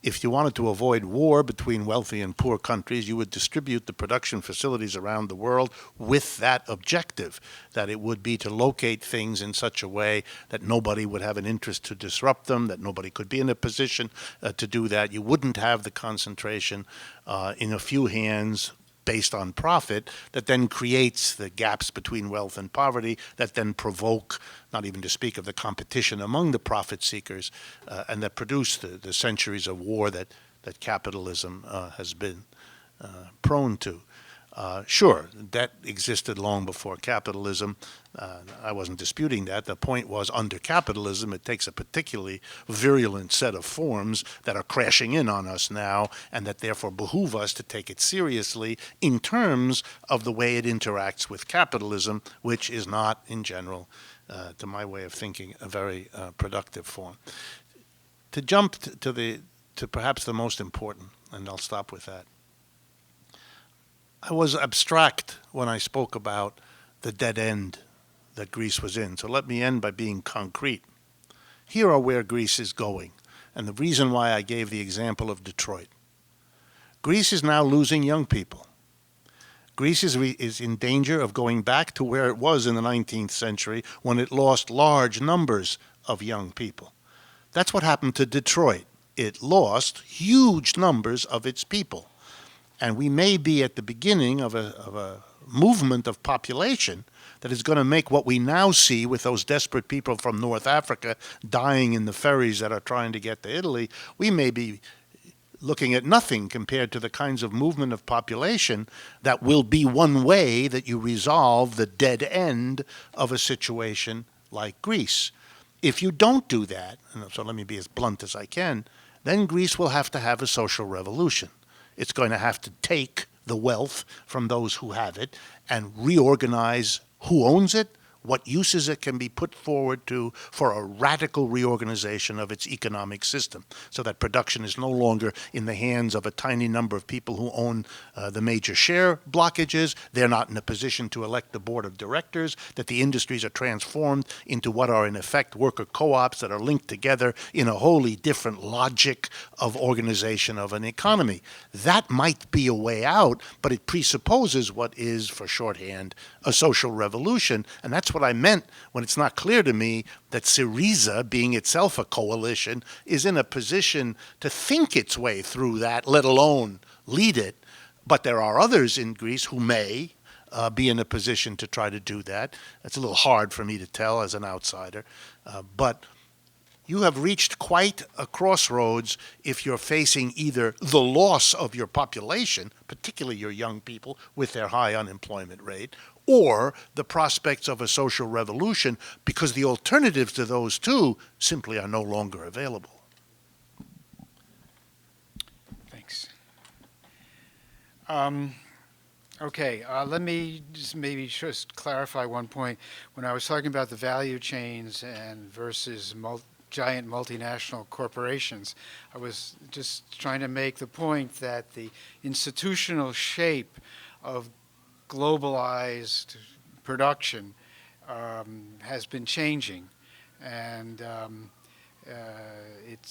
If you wanted to avoid war between wealthy and poor countries, you would distribute the production facilities around the world with that objective, that it would be to locate things in such a way that nobody would have an interest to disrupt them, that nobody could be in a position to do that. You wouldn't have the concentration in a few hands based on profit that then creates the gaps between wealth and poverty that then provoke, not even to speak of the competition among the profit seekers, and that produce the centuries of war that capitalism has been prone to. Sure, debt existed long before capitalism. I wasn't disputing that. The point was, under capitalism, it takes a particularly virulent set of forms that are crashing in on us now, and that therefore behoove us to take it seriously in terms of the way it interacts with capitalism, which is not, in general, to my way of thinking, a very productive form. To jump to perhaps the most important, and I'll stop with that. I was abstract when I spoke about the dead end that Greece was in. So let me end by being concrete. Here are where Greece is going, and the reason why I gave the example of Detroit. Greece is now losing young people. Greece is in danger of going back to where it was in the 19th century when it lost large numbers of young people. That's what happened to Detroit. It lost huge numbers of its people. And we may be at the beginning of a movement of population that is going to make what we now see with those desperate people from North Africa dying in the ferries that are trying to get to Italy. We may be looking at nothing compared to the kinds of movement of population that will be one way that you resolve the dead end of a situation like Greece. If you don't do that, and so let me be as blunt as I can, then Greece will have to have a social revolution. It's going to have to take the wealth from those who have it and reorganize who owns it, what uses it can be put forward to for a radical reorganization of its economic system so that production is no longer in the hands of a tiny number of people who own the major share blockages. They're not in a position to elect the board of directors, that the industries are transformed into what are in effect worker co-ops that are linked together in a wholly different logic of organization of an economy. That might be a way out, but it presupposes what is, for shorthand, a social revolution, and that's what I meant when it's not clear to me that Syriza, being itself a coalition, is in a position to think its way through that, let alone lead it. But there are others in Greece who may be in a position to try to do that. It's a little hard for me to tell as an outsider. But you have reached quite a crossroads if you're facing either the loss of your population, particularly your young people with their high unemployment rate, or the prospects of a social revolution, because the alternatives to those two simply are no longer available. Thanks. Okay, let me just clarify one point. When I was talking about the value chains and versus giant multinational corporations, I was just trying to make the point that the institutional shape of globalized production has been changing, and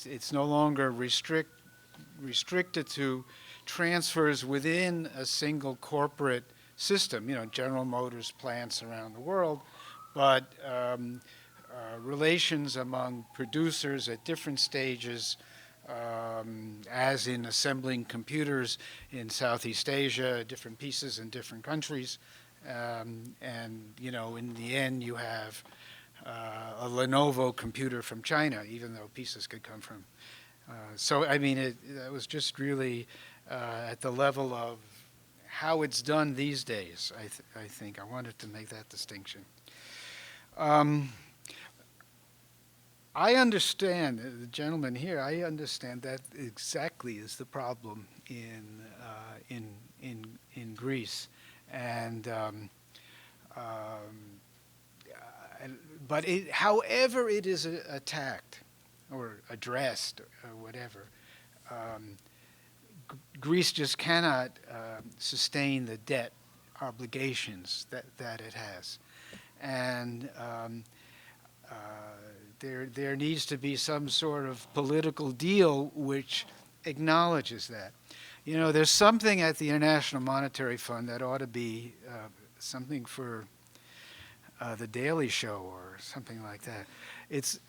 it's no longer restricted to transfers within a single corporate system, General Motors plants around the world, but relations among producers at different stages, as in assembling computers in Southeast Asia, different pieces in different countries. And in the end, you have a Lenovo computer from China, even though pieces could come from. So I mean, it was just really at the level of how it's done these days. I think I wanted to make that distinction. I understand, the gentleman here, I understand that exactly is the problem in Greece. But however it is attacked or addressed or whatever, Greece just cannot sustain the debt obligations that it has. And there needs to be some sort of political deal which acknowledges that. You know, there's something at the International Monetary Fund that ought to be something for the Daily Show or something like that. It's,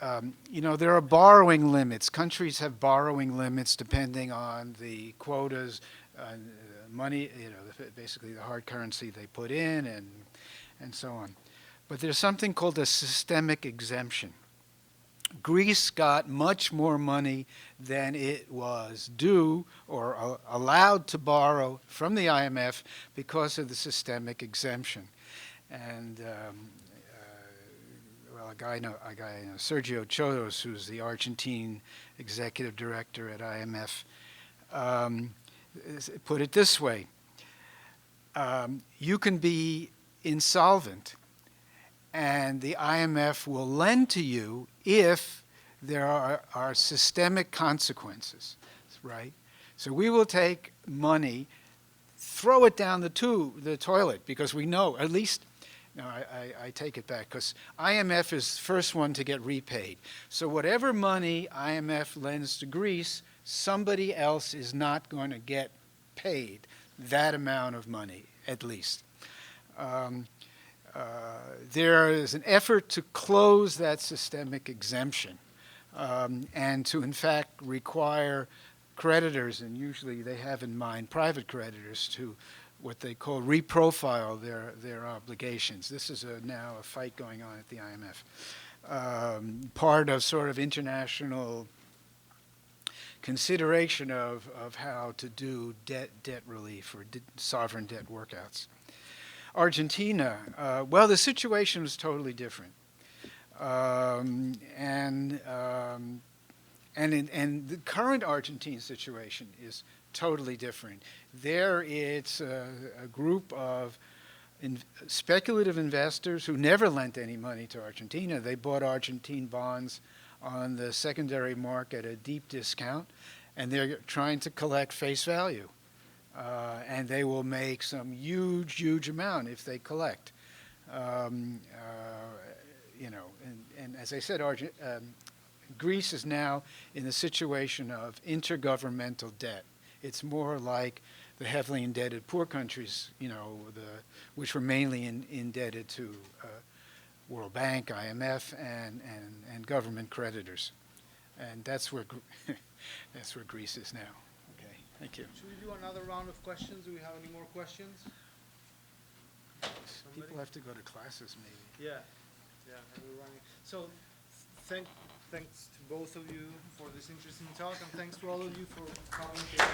you know, there are borrowing limits. Countries have borrowing limits depending on the quotas, money, you know, basically the hard currency they put in and so on. But there's something called a systemic exemption. Greece got much more money than it was due or allowed to borrow from the IMF because of the systemic exemption. And well, a guy I know, Sergio Chodos, who's the Argentine executive director at IMF, put it this way: you can be insolvent, and the IMF will lend to you if there are systemic consequences, right? So we will take money, throw it down the toilet, because we know, at least, no, I take it back, because IMF is the first one to get repaid. So whatever money IMF lends to Greece, somebody else is not going to get paid that amount of money, at least. There is an effort to close that systemic exemption and to, in fact, require creditors, and usually they have in mind private creditors, to what they call reprofile their obligations. This is now a fight going on at the IMF. Part of sort of international consideration of how to do debt relief or sovereign debt workouts. Argentina, well, the situation was totally different. And the current Argentine situation is totally different. There it's a group of speculative investors who never lent any money to Argentina. They bought Argentine bonds on the secondary market at a deep discount, and they're trying to collect face value. And they will make some huge amount if they collect. You know, and as I said, Greece is now in the situation of intergovernmental debt. It's more like the heavily indebted poor countries, you know, which were mainly indebted to World Bank, IMF, and government creditors, and that's where that's where Greece is now. Okay, thank you. Should we do another round of questions? Do we have any more questions? Somebody? People have to go to classes, maybe. Yeah, and we're running. So, thanks to both of you for this interesting talk, and thanks to all of you for coming here.